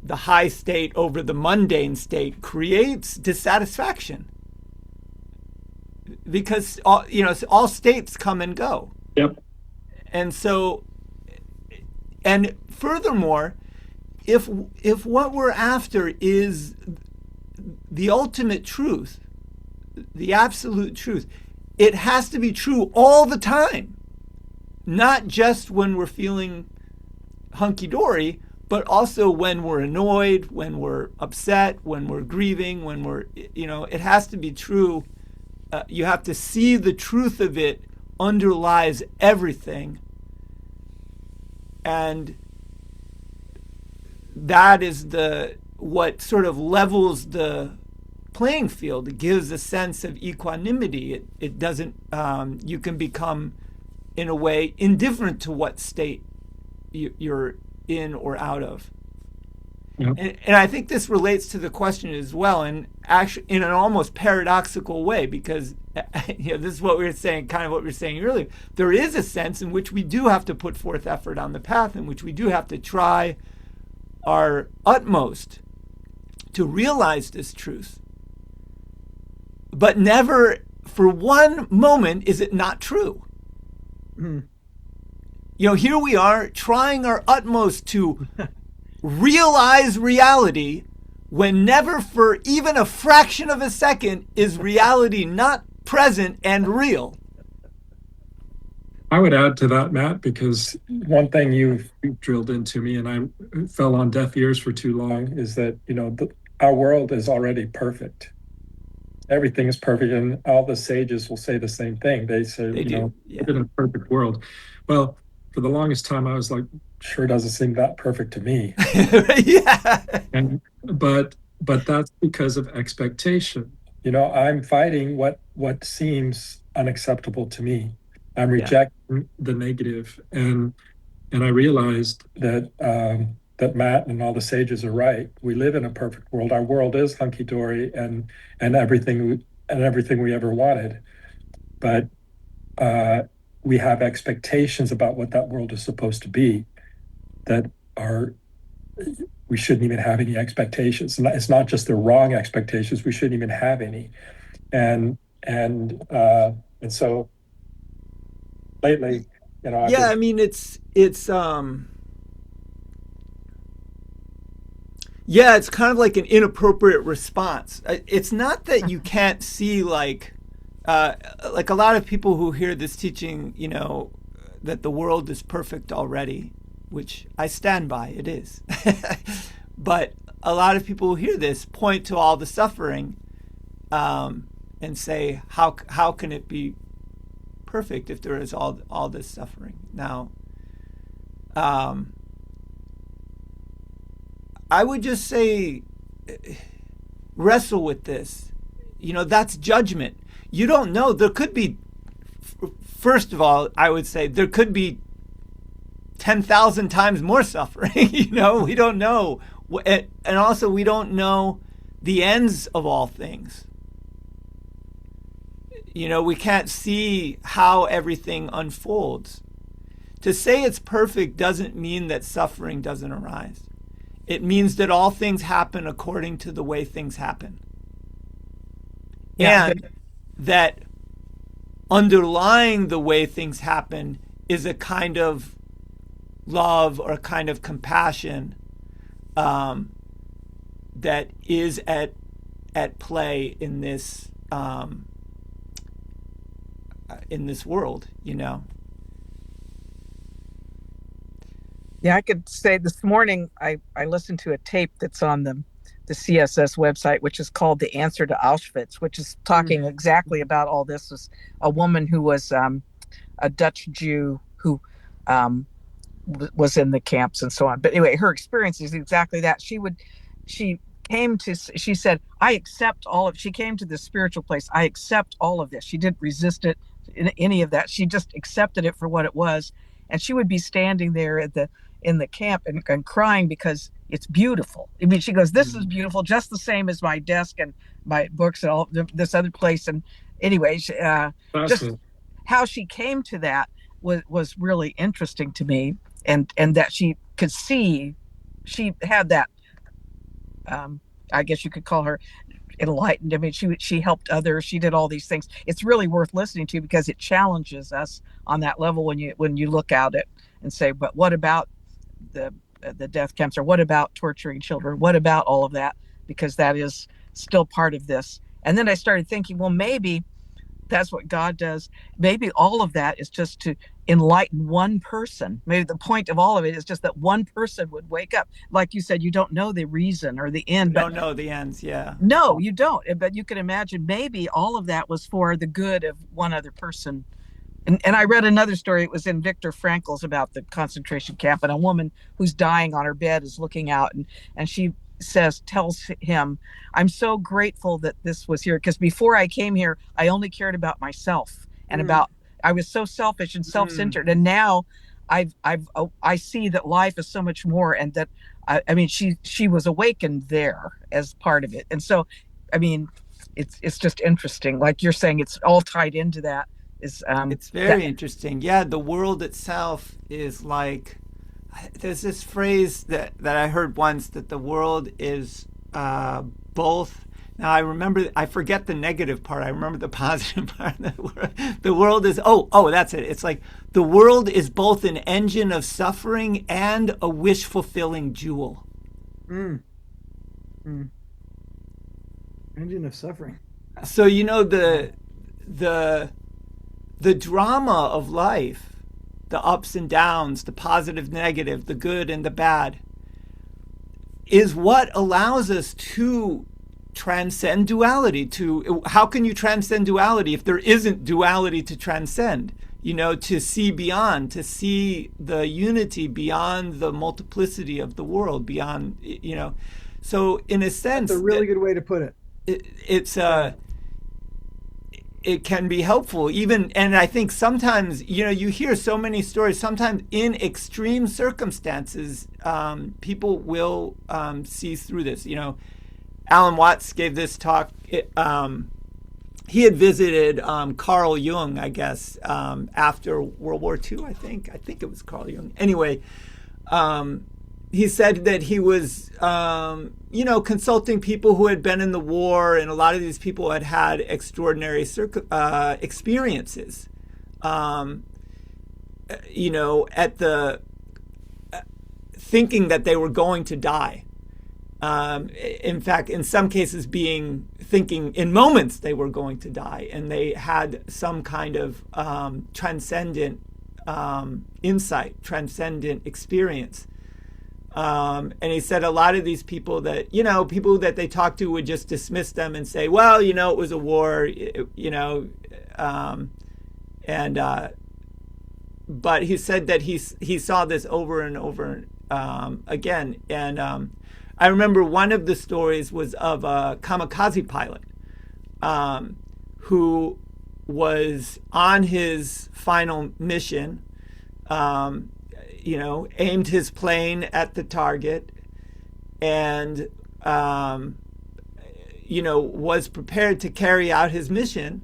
the high state over the mundane state creates dissatisfaction because all states come and go. Yep. And so, and furthermore, if what we're after is the ultimate truth, the absolute truth, it has to be true all the time, not just when we're feeling hunky dory, but also when we're annoyed, when we're upset, when we're grieving, when it has to be true. You have to see the truth of it underlies everything. And that is what sort of levels the playing field. It gives a sense of equanimity. It doesn't, you can become, in a way, indifferent to what state you're in or out of. Yep. And I think this relates to the question as well, and actually in an almost paradoxical way, because this is what we were saying, kind of what we were saying earlier. There is a sense in which we do have to put forth effort on the path, in which we do have to try our utmost to realize this truth. But never for one moment is it not true. Here we are trying our utmost to realize reality when never for even a fraction of a second is reality not present and real. I would add to that, Matt, because one thing you've drilled into me and I fell on deaf ears for too long is that, our world is already perfect. Everything is perfect, and all the sages will say the same thing. They say, They do, yeah. live in a perfect world. Well, for the longest time, I was like, sure doesn't seem that perfect to me. Yeah. But that's because of expectation. I'm fighting what seems unacceptable to me. I'm Yeah. rejecting the negative, and I realized that Matt and all the sages are right. We live in a perfect world. Our world is hunky dory and everything we ever wanted, but we have expectations about what that world is supposed to be that are we shouldn't even have any expectations. And it's not just the wrong expectations; we shouldn't even have any. And so lately, Yeah, I mean it's Yeah, it's kind of like an inappropriate response. It's not that you can't see like a lot of people who hear this teaching, that the world is perfect already, which I stand by. It is, but a lot of people who hear this point to all the suffering, and say, how can it be perfect if there is all this suffering? Now, um, I would just say, wrestle with this. That's judgment. You don't know. There could be, first of all, I would say there could be 10,000 times more suffering. We don't know. And also, we don't know the ends of all things. We can't see how everything unfolds. To say it's perfect doesn't mean that suffering doesn't arise. It means that all things happen according to the way things happen. Yeah, And that underlying the way things happen is a kind of love or a kind of compassion, that is at play in this world. yeah. I could say this morning I listened to a tape that's on the CSS website, which is called "The Answer to Auschwitz," which is Mm. talking exactly about all this. Was a woman who was a Dutch Jew who um, was in the camps and so on. But anyway, her experience is exactly that. She came to, she said, I accept all of, she came to this spiritual place. I accept all of this. She didn't resist it in any of that. She just accepted it for what it was. And she would be standing there in the camp and crying because it's beautiful. I mean, she goes, this is beautiful, just the same as my desk and my books and all this other place. And anyway, just Awesome. how she came to that was really interesting to me, and that she could see, she had that, I guess you could call her enlightened. I mean, she helped others, she did all these things. It's really worth listening to because it challenges us on that level when you look at it and say, but what about the the death camps, or what about torturing children, what about all of that, because that is still part of this. And then I started thinking, well, maybe that's what God does. Maybe all of that is just to enlighten one person. Maybe the point of all of it is just that one person would wake up. Like you said, you don't know the reason or the We end, but don't know the ends. Yeah. no, you don't. But you can imagine maybe all of that was for the good of one other person. And I read another story. It was in Viktor Frankl's about the concentration camp, and a woman who's dying on her bed is looking out, and she tells him, I'm so grateful that this was here, because before I came here, I only cared about myself and Mm. about, I was so selfish and Mm. self-centered. And now I see that life is so much more, and that I mean, she was awakened there as part of it. And so, I mean, it's just interesting. Like you're saying, it's all tied into that. Is It's that very interesting. Yeah, the world itself is like, there's this phrase that I heard once, that the world is both. Now I forget the negative part. I remember the positive part. The world is, that's it. It's like the world is both an engine of suffering and a wish fulfilling jewel. Mm. Mm. Engine of suffering. So the the drama of life, the ups and downs, the positive, negative, the good and the bad, is what allows us to transcend duality. To how can you transcend duality if there isn't duality to transcend? To see beyond, to see the unity beyond the multiplicity of the world, beyond. So in a That's sense, a really good way to put it. it's it can be helpful even. And I think sometimes you hear so many stories, sometimes in extreme circumstances, people will see through this. Alan Watts gave this talk. He had visited Carl Jung, I guess, after World War II. I think it was Carl Jung. Anyway, he said that he was, consulting people who had been in the war, and a lot of these people had had extraordinary experiences, at the thinking that they were going to die. In fact, in some cases, thinking in moments they were going to die, and they had some kind of transcendent insight, transcendent experience. And he said a lot of these people that, people that they talked to would just dismiss them and say, well, it was a war, and but he said that he saw this over and over again. And I remember one of the stories was of a kamikaze pilot who was on his final mission, aimed his plane at the target, and was prepared to carry out his mission.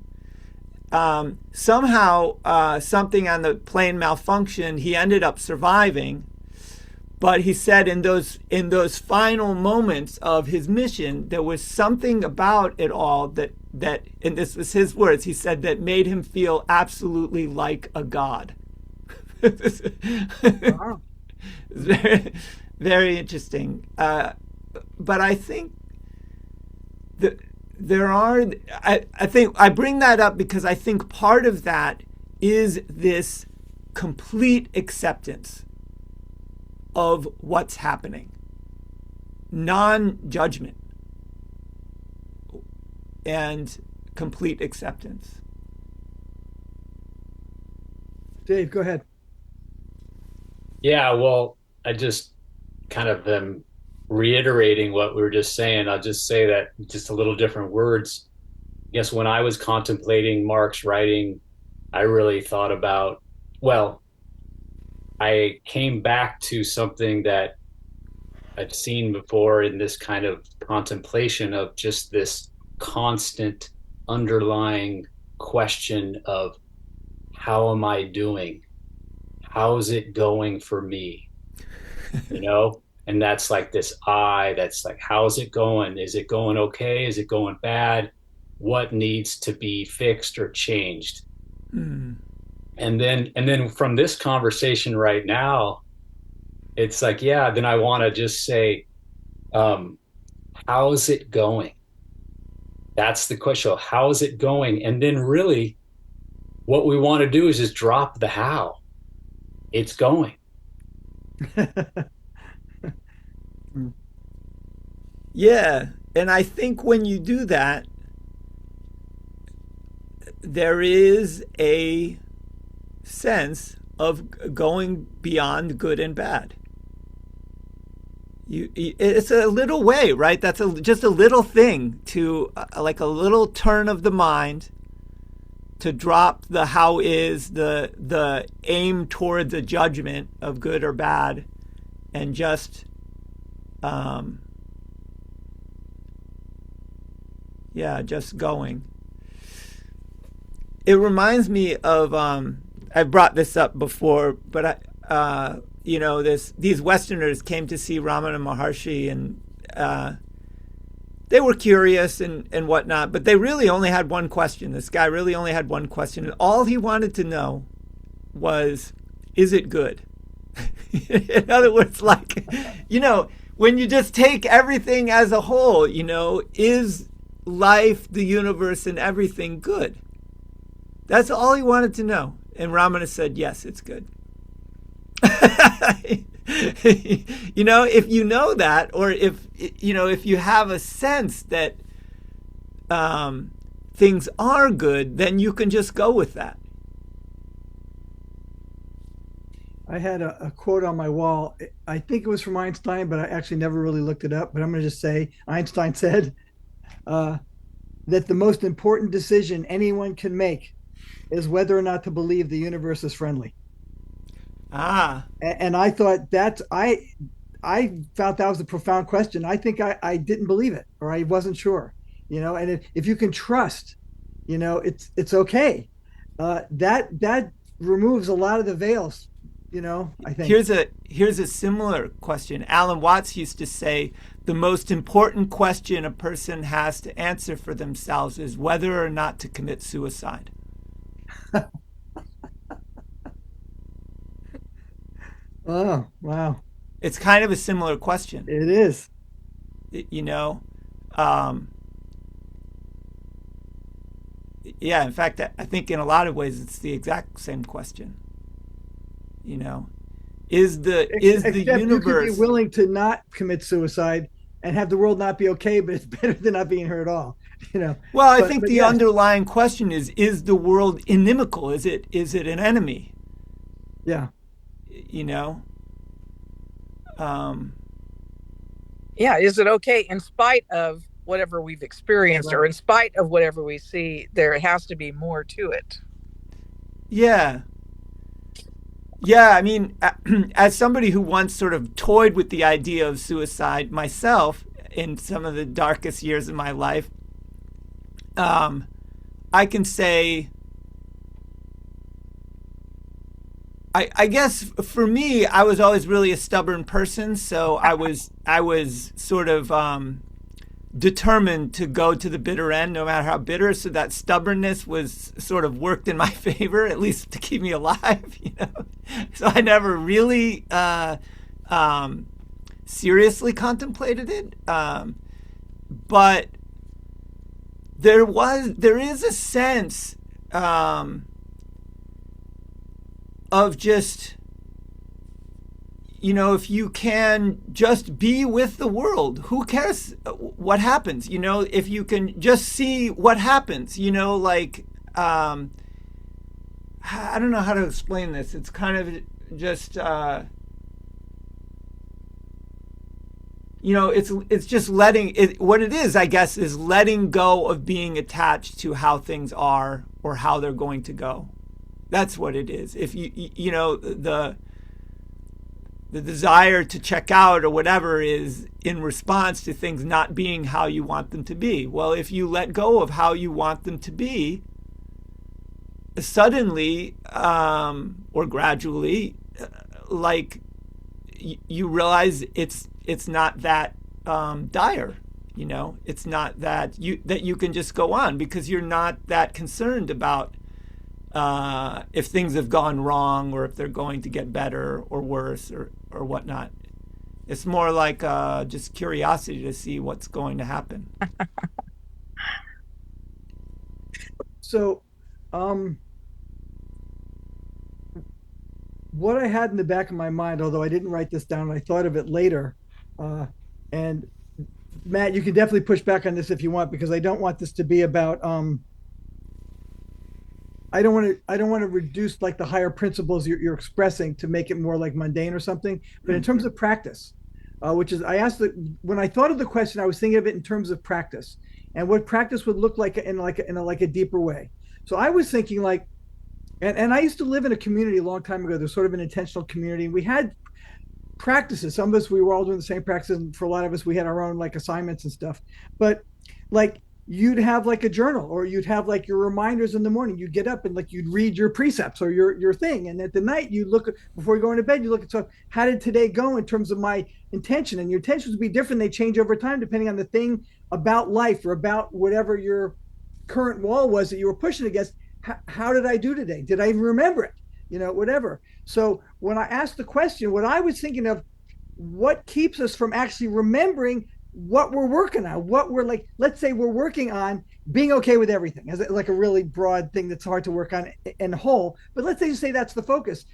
Somehow, something on the plane malfunctioned. He ended up surviving, but he said in those final moments of his mission, there was something about it all that, and this was his words. He said that made him feel absolutely like a god. Wow. It's very, very interesting. But I think that I think I bring that up because I think part of that is this complete acceptance of what's happening, non-judgment, and complete acceptance. Dave, go ahead. Yeah, well, I just kind of am reiterating what we were just saying. I'll just say that just a little different words. I guess when I was contemplating Mark's writing, I really thought about, well, I came back to something that I've seen before in this kind of contemplation of just this constant underlying question of how am I doing? How's it going for me? You know? And that's like this that's like, how's it going? Is it going okay? Is it going bad? What needs to be fixed or changed? Mm. And then from this conversation right now, it's like, yeah, then I want to just say, um, how's it going? That's the question. How is it going? And then really what we want to do is just drop the how. It's going. Yeah, and I think when you do that, there is a sense of going beyond good and bad. It's a little way, right? That's just a little thing to, like a little turn of the mind, to drop the how is, the aim towards a judgment of good or bad, and just just going. It reminds me of I brought this up before, but these Westerners came to see Ramana Maharshi, and they were curious and whatnot, but they really only had one question. This guy really only had one question, and all he wanted to know was, is it good? In other words, like, when you just take everything as a whole, is life, the universe, and everything good? That's all he wanted to know. And Ramana said, yes, it's good. If you know that, or if you have a sense that things are good, then you can just go with that. I had a quote on my wall. I think it was from Einstein, but I actually never really looked it up. But I'm going to just say Einstein said that the most important decision anyone can make is whether or not to believe the universe is friendly. Ah. And I thought I felt that was a profound question. I think I didn't believe it, or I wasn't sure, and if you can trust, it's okay. That removes a lot of the veils, I think. Here's a similar question. Alan Watts used to say the most important question a person has to answer for themselves is whether or not to commit suicide. Oh, wow. It's kind of a similar question. It is. you know. Um, yeah, in fact, I think in a lot of ways it's the exact same question. You know, is the Except you could be universe? willing to not commit suicide and have the world not be okay, but it's better than not being here at all. You know, Well, I think but the yes, underlying question is the world inimical? Is it an enemy? yeah. You know, um, Yeah, is it okay in spite of whatever we've experienced or Right. in spite of whatever we see? There has to be more to it. yeah. Yeah, I mean, as somebody who once sort of toyed with the idea of suicide myself in some of the darkest years of my life, um, I can say, I guess for me, I was always really a stubborn person, so I was sort of determined to go to the bitter end, no matter how bitter. So that stubbornness was sort of worked in my favor, at least to keep me alive. You know, so I never really um, seriously contemplated it. But there is a sense um, of just, if you can just be with the world, who cares what happens? If you can just see what happens, like, I don't know how to explain this. It's kind of just, it's just letting it, what it is, I guess, is letting go of being attached to how things are or how they're going to go. That's what it is. If the desire to check out or whatever is in response to things not being how you want them to be. Well, if you let go of how you want them to be, suddenly or gradually, like you realize it's not that dire. It's not that you can just go on because you're not that concerned about if things have gone wrong or if they're going to get better or worse or whatnot. It's more like just curiosity to see what's going to happen. So, um, what I had in the back of my mind, although I didn't write this down, I thought of it later. Uh, and Matt, you can definitely push back on this if you want, because I don't want this to be about I don't want to reduce like the higher principles you're expressing to make it more like mundane or something. But in terms of practice, which is I asked when I thought of the question, I was thinking of it in terms of practice and what practice would look like in a deeper way. So I was thinking like, and I used to live in a community a long time ago. There's sort of an intentional community. We had practices. Some of us, we were all doing the same practices. And for a lot of us, we had our own like assignments and stuff. But like you'd have like a journal or you'd have like your reminders in the morning. You'd get up and like you'd read your precepts or your thing. And at the night you look at, before you go into bed, you look at, so how did today go in terms of my intention? And your intentions would be different. They change over time depending on the thing about life or about whatever your current wall was that you were pushing against. How did I do today? Did I even remember it? Whatever. So when I asked the question, what I was thinking of, what keeps us from actually remembering what we're working on, what we're like, let's say we're working on being okay with everything as like a really broad thing that's hard to work on in whole. But let's say you say that's the focus.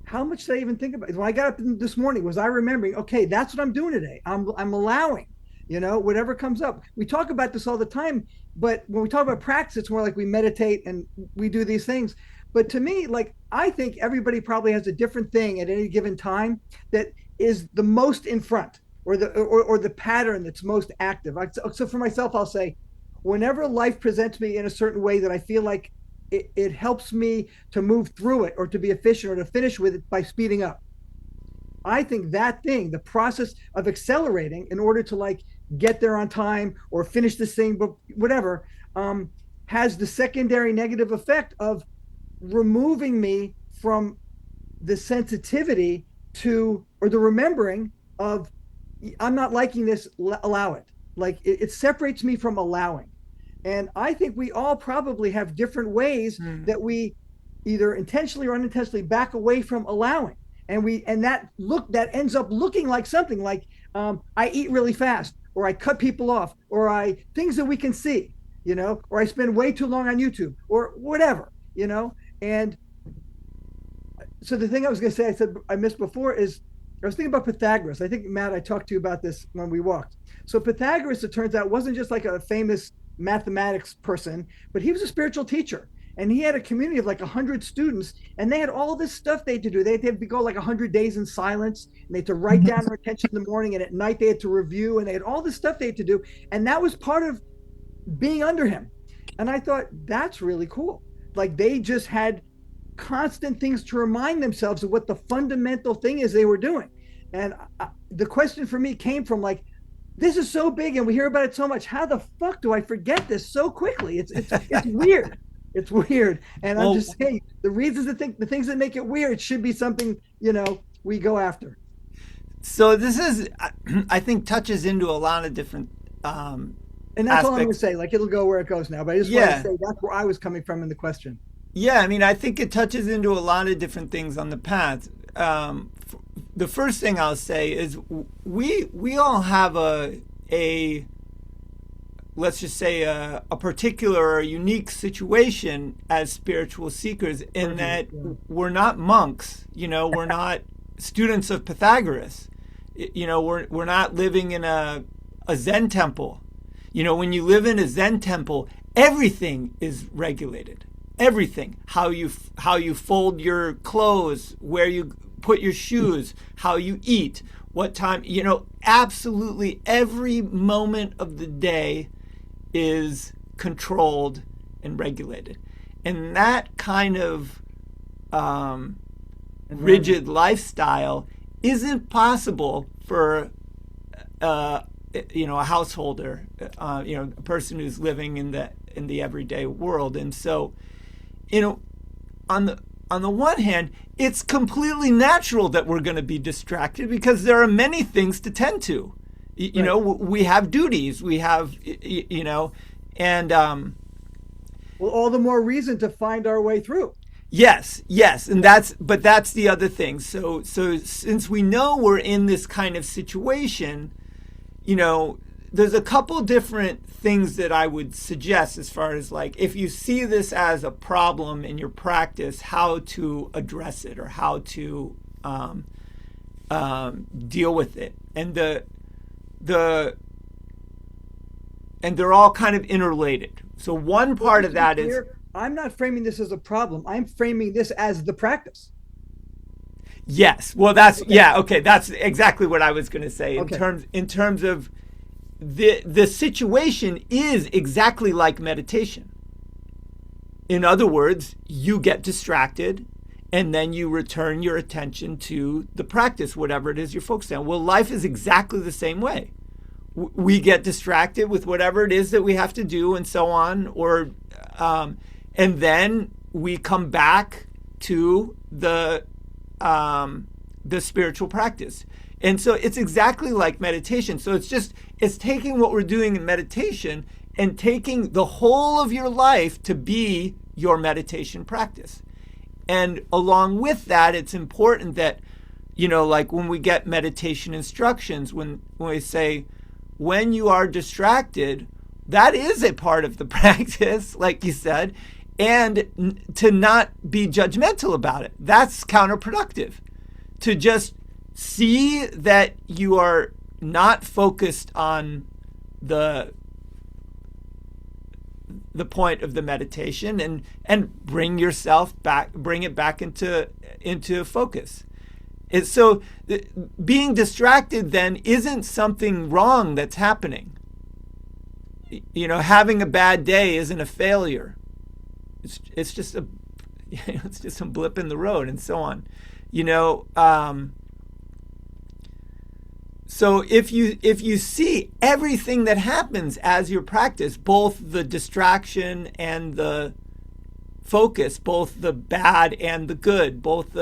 How much did I even think about it? When I got up this morning, was I remembering, okay, that's what I'm doing today. I'm allowing, whatever comes up. We talk about this all the time, but when we talk about practice, it's more like we meditate and we do these things. But to me, like, I think everybody probably has a different thing at any given time that is the most in front or the pattern that's most active. So for myself, I'll say, whenever life presents me in a certain way that I feel like it helps me to move through it or to be efficient or to finish with it by speeding up. I think that thing, the process of accelerating in order to like get there on time or finish this thing, but whatever, has the secondary negative effect of removing me from the sensitivity to or the remembering of I'm not liking this, allow it. Like it separates me from allowing. And I think we all probably have different ways that we either intentionally or unintentionally back away from allowing. And that ends up looking like something like I eat really fast. or I cut people off, or I things that we can see, or I spend way too long on YouTube or whatever, And so the thing I was going to say, I said I missed before is I was thinking about Pythagoras. I think, Matt, I talked to you about this when we walked. So Pythagoras, it turns out, wasn't just like a famous mathematics person, but he was a spiritual teacher. And he had a community of like 100 students, and they had all this stuff they had to do. They had to go like 100 days in silence, and they had to write down their intention in the morning, and at night they had to review, and they had all this stuff they had to do. And that was part of being under him. And I thought, that's really cool. Like they just had constant things to remind themselves of what the fundamental thing is they were doing. And the question for me came from like, this is so big and we hear about it so much. How the fuck do I forget this so quickly? It's weird. It's weird. And I'm just saying the reasons the things that make it weird should be something, we go after. So this is, I think, touches into a lot of different and that's all I'm going to say. Like it'll go where it goes now. But I just want to say that's where I was coming from in the question. Yeah, I mean, I think it touches into a lot of different things on the path. The first thing I'll say is we all have a let's just say a particular or unique situation as spiritual seekers in that we're not monks, we're not students of Pythagoras, we're not living in a Zen temple. When you live in a Zen temple, everything is regulated. Everything, how you fold your clothes, where you put your shoes, how you eat, what time, absolutely every moment of the day is controlled and regulated. And that kind of rigid lifestyle isn't possible for a householder, a person who's living in the everyday world. And so on the one hand, it's completely natural that we're going to be distracted because there are many things to tend to. We have duties, we have, and well, all the more reason to find our way through. Yes, and that's the other thing. So since we know we're in this kind of situation, there's a couple different things that I would suggest as far as like if you see this as a problem in your practice, how to address it or how to deal with it. And and they're all kind of interrelated. So one part of that is I'm not framing this as a problem. I'm framing this as the practice. Yes. Well, that's okay. That's exactly what I was going to say in terms of the situation is exactly like meditation. In other words, you get distracted and then you return your attention to the practice, whatever it is you're focused on. Well, life is exactly the same way. We get distracted with whatever it is that we have to do and so on, and then we come back to the spiritual practice. And so it's exactly like meditation. So it's taking what we're doing in meditation and taking the whole of your life to be your meditation practice. And along with that, it's important that, like when we get meditation instructions, when we say, when you are distracted, that is a part of the practice, like you said, and to not be judgmental about it. That's counterproductive. To just see that you are not focused on the point of the meditation and bring it back into focus. So being distracted then isn't something wrong that's happening. Having a bad day isn't a failure. It's just a blip in the road and so on. So if you see everything that happens as your practice, both the distraction and the focus, both the bad and the good, both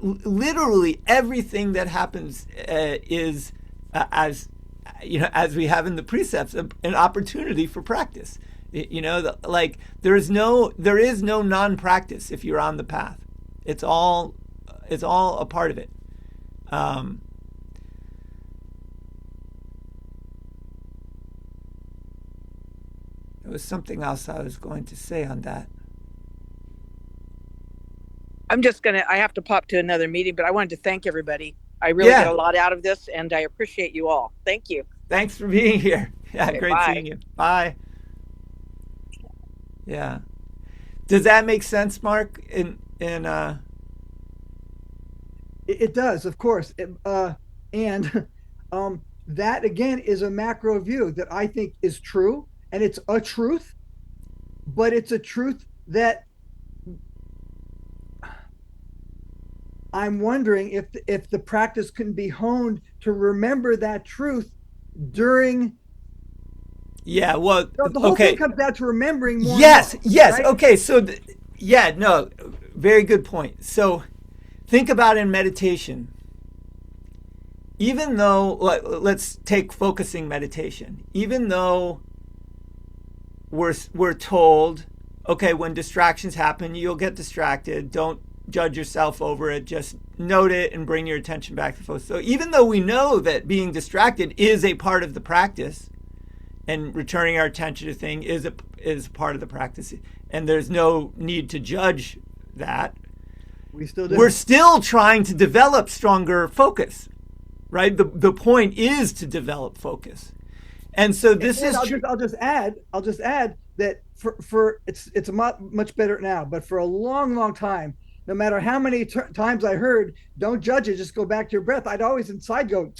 literally everything that happens is as we have in the precepts, an opportunity for practice. There is no non-practice if you're on the path. It's all a part of it. There was something else I was going to say on that. I have to pop to another meeting, but I wanted to thank everybody. I really get a lot out of this, and I appreciate you all. Thank you. Thanks for being here. Yeah, Okay, great bye. seeing you. Bye. Yeah. Does that make sense, Mark? It does, of course. And that again is a macro view that I think is true, and it's a truth, but it's a truth that I'm wondering if the practice can be honed to remember that truth during. Yeah, well, The whole okay. thing comes down to remembering more. Yes, more, yes. right? Okay, so yeah, no, very good point. So think about in meditation. Even though, let's take focusing meditation. Even though we're told, okay, when distractions happen, you'll get distracted. Don't judge yourself over it. Just note it and bring your attention back to focus. So even though we know that being distracted is a part of the practice, and returning our attention to thing is part of the practice, and there's no need to judge that, we're still trying to develop stronger focus, right? The point is to develop focus. And so this is true. I'll just add that for it's much better now, but for a long time, no matter how many times I heard don't judge it, just go back to your breath, I'd always inside go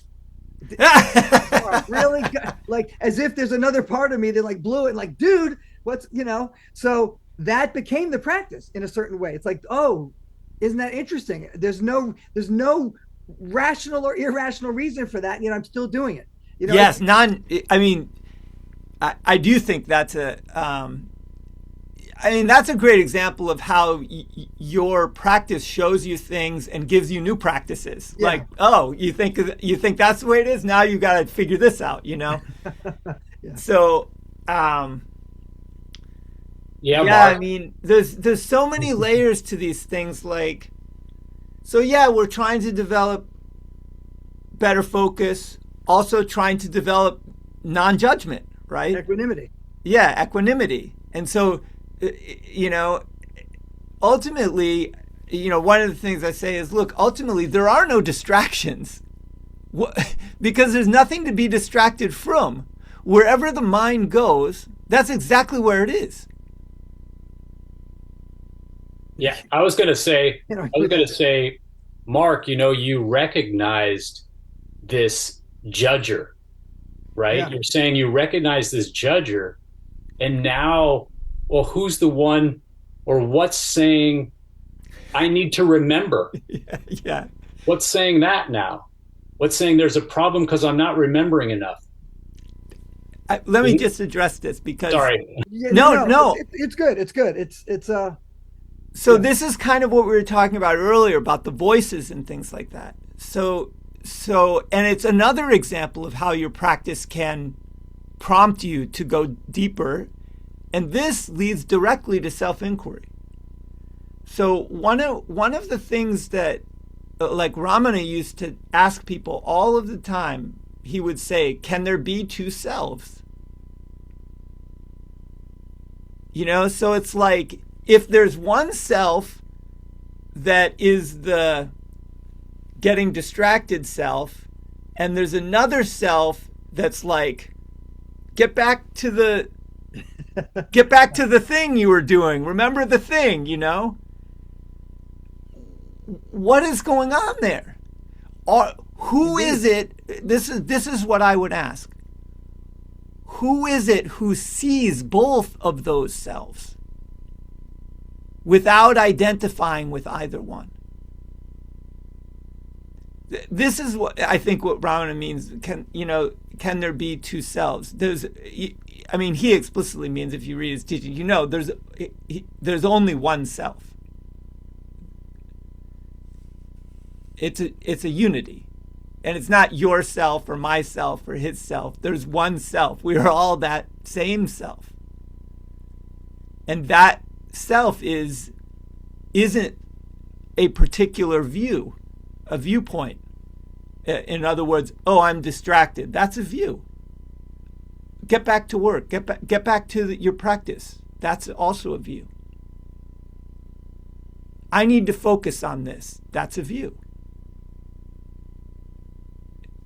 really, like as if there's another part of me that like blew it, like, dude, what's, so that became the practice in a certain way. It's like, oh, isn't that interesting? There's no rational or irrational reason for that, I'm still doing it. Yes, I do think that's that's a great example of how your practice shows you things and gives you new practices. Yeah. Like, oh, you think that's the way it is? Now you got to figure this out, Yeah. So, Mark. I mean, there's so many layers to these things. Like, so yeah, we're trying to develop better focus, also trying to develop non-judgment, right? Equanimity. Yeah, equanimity. And so, ultimately, one of the things I say is, look, ultimately, there are no distractions because there's nothing to be distracted from. Wherever the mind goes, that's exactly where it is. Yeah, I was going to say, Mark, you recognized this judger, right? Yeah. You're saying you recognize this judger, and now, well, who's the one or what's saying I need to remember? Yeah. What's saying that now? What's saying there's a problem because I'm not remembering enough? Let me just address this because... Sorry. Yeah, no. It's good. So this is kind of what we were talking about earlier about the voices and things like that. So, and it's another example of how your practice can prompt you to go deeper. And this leads directly to self-inquiry. So one of the things that, like Ramana used to ask people all of the time, he would say, can there be two selves? So it's like, if there's one self that is the getting distracted self, and there's another self that's like, get back to the thing you were doing. Remember the thing, What is going on there? Who is it? This is what I would ask. Who is it who sees both of those selves without identifying with either one? This is what I think what Ramana means. Can there be two selves? He explicitly means, if you read his teaching, there's only one self. It's a unity, and it's not yourself or myself or his self. There's one self. We are all that same self, and that self isn't a particular view, a viewpoint. In other words, oh, I'm distracted. That's a view. get back to work. Get back to your practice. That's also a view. I need to focus on this. That's a view.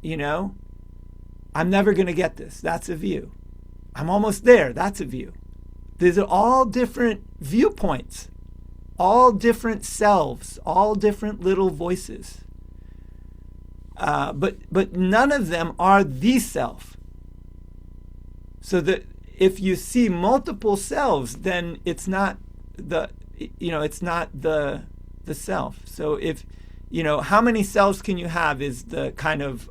You know, I'm never going to get this. That's a view. I'm almost there. That's a view. These are all different viewpoints, all different selves, all different little voices. But none of them are the self. So that if you see multiple selves, then it's not the self. So if how many selves can you have is the kind of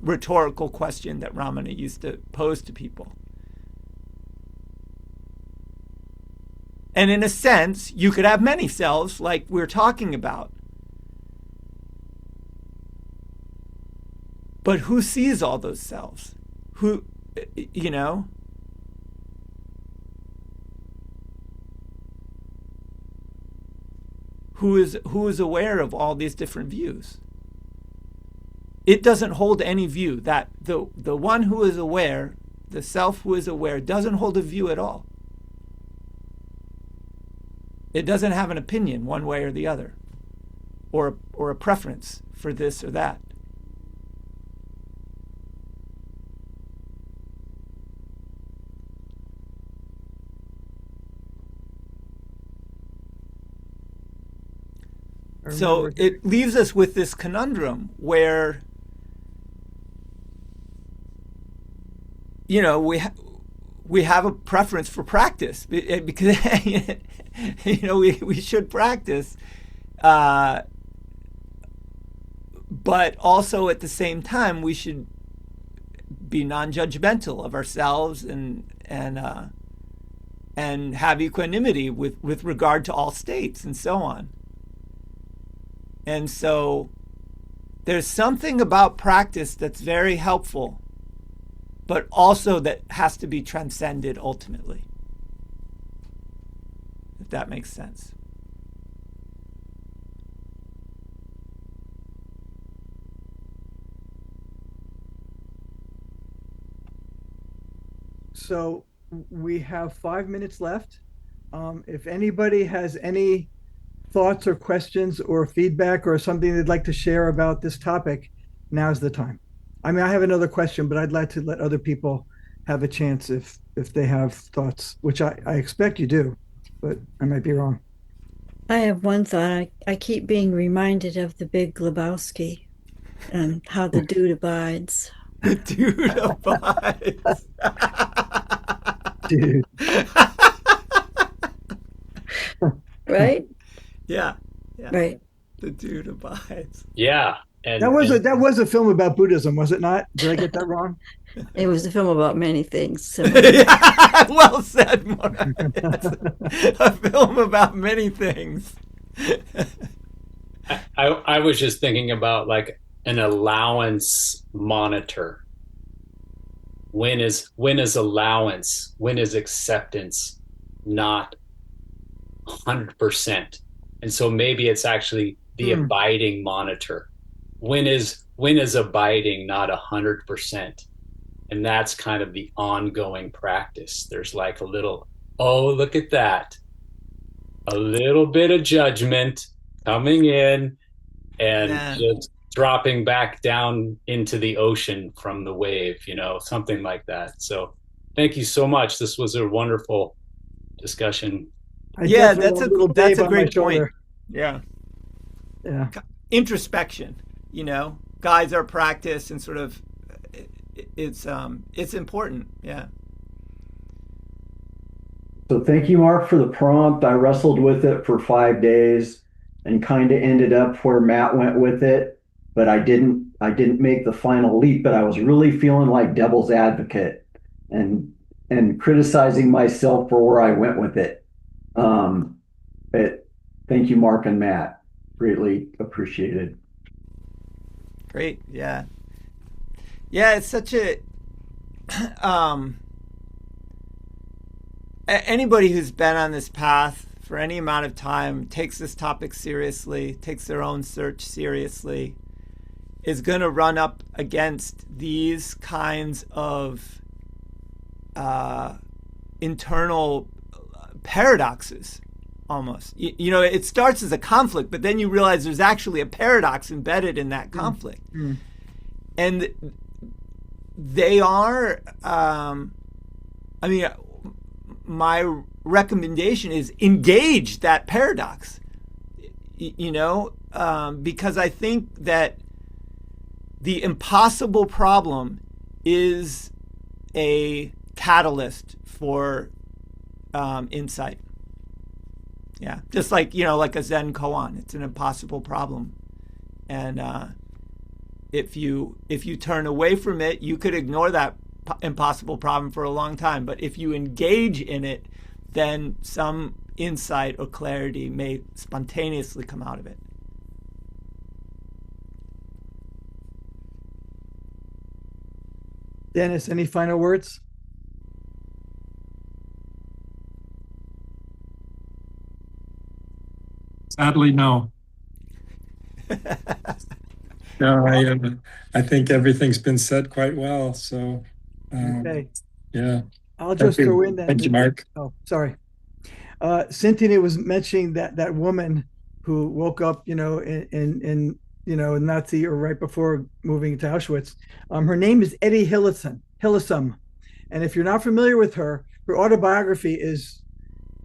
rhetorical question that Ramana used to pose to people. And in a sense, you could have many selves like we're talking about. But who sees all those selves? Who, Who is aware of all these different views? It doesn't hold any view. That the one who is aware, the self who is aware, doesn't hold a view at all. It doesn't have an opinion one way or the other, or a preference for this or that. So it leaves us with this conundrum where, we have a preference for practice because, we should practice, but also at the same time we should be non-judgmental of ourselves and have equanimity with regard to all states and so on. And so there's something about practice that's very helpful, but also that has to be transcended ultimately, if that makes sense. So we have 5 minutes left. If anybody has any thoughts or questions or feedback or something they'd like to share about this topic, now's the time. I mean, I have another question, but I'd like to let other people have a chance if they have thoughts, which I expect you do, but I might be wrong. I have one thought. I keep being reminded of the Big Lebowski and how the dude abides. The dude abides. Dude. Right? Yeah. Right. The dude abides. Yeah. And that was a film about Buddhism, was it not? Did I get that wrong? It was a film about many things. Well said, Mark. It's a film about many things. I was just thinking about like an allowance monitor. When is allowance? When is acceptance not 100%? And so maybe it's actually the abiding monitor. When is abiding not 100%? And that's kind of the ongoing practice. There's like a little, oh, look at that. A little bit of judgment coming in and just dropping back down into the ocean from the wave, something like that. So thank you so much. This was a wonderful discussion. That's a great point. Yeah. Introspection, guides our practice and sort of it's important. Yeah. So thank you, Mark, for the prompt. I wrestled with it for 5 days and kind of ended up where Matt went with it, but I didn't make the final leap, but I was really feeling like devil's advocate and criticizing myself for where I went with it. But thank you, Mark and Matt. Greatly appreciated. Great. Yeah. Yeah, it's such a anybody who's been on this path for any amount of time, takes this topic seriously, takes their own search seriously, is going to run up against these kinds of internal paradoxes almost. It starts as a conflict, but then you realize there's actually a paradox embedded in that conflict. Mm. And they are, my recommendation is engage that paradox, because I think that the impossible problem is a catalyst for insight. Yeah, just like like a Zen koan, it's an impossible problem, and if you turn away from it, you could ignore that impossible problem for a long time. But if you engage in it, then some insight or clarity may spontaneously come out of it. Dennis, any final words? Sadly, no. No, I think everything's been said quite well. So, Okay. Yeah. I'll just throw in that. Thank you, Mark. Oh, sorry. Cynthia was mentioning that woman who woke up, in Nazi or right before moving to Auschwitz. Her name is Eddie Hillesum. And if you're not familiar with her autobiography is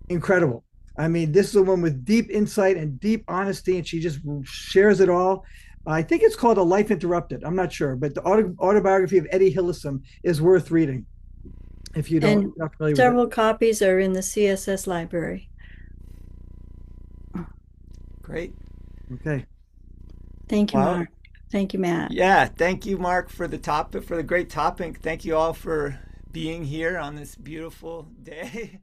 incredible. I mean, this is a woman with deep insight and deep honesty, and she just shares it all. I think it's called A Life Interrupted. I'm not sure, but the autobiography of Eddie Hillesum is worth reading if you don't. Not familiar several with it. copies are in the CSS library. Great. Okay. Thank you, Mark. Thank you, Matt. Yeah, thank you, Mark, for the great topic. Thank you all for being here on this beautiful day.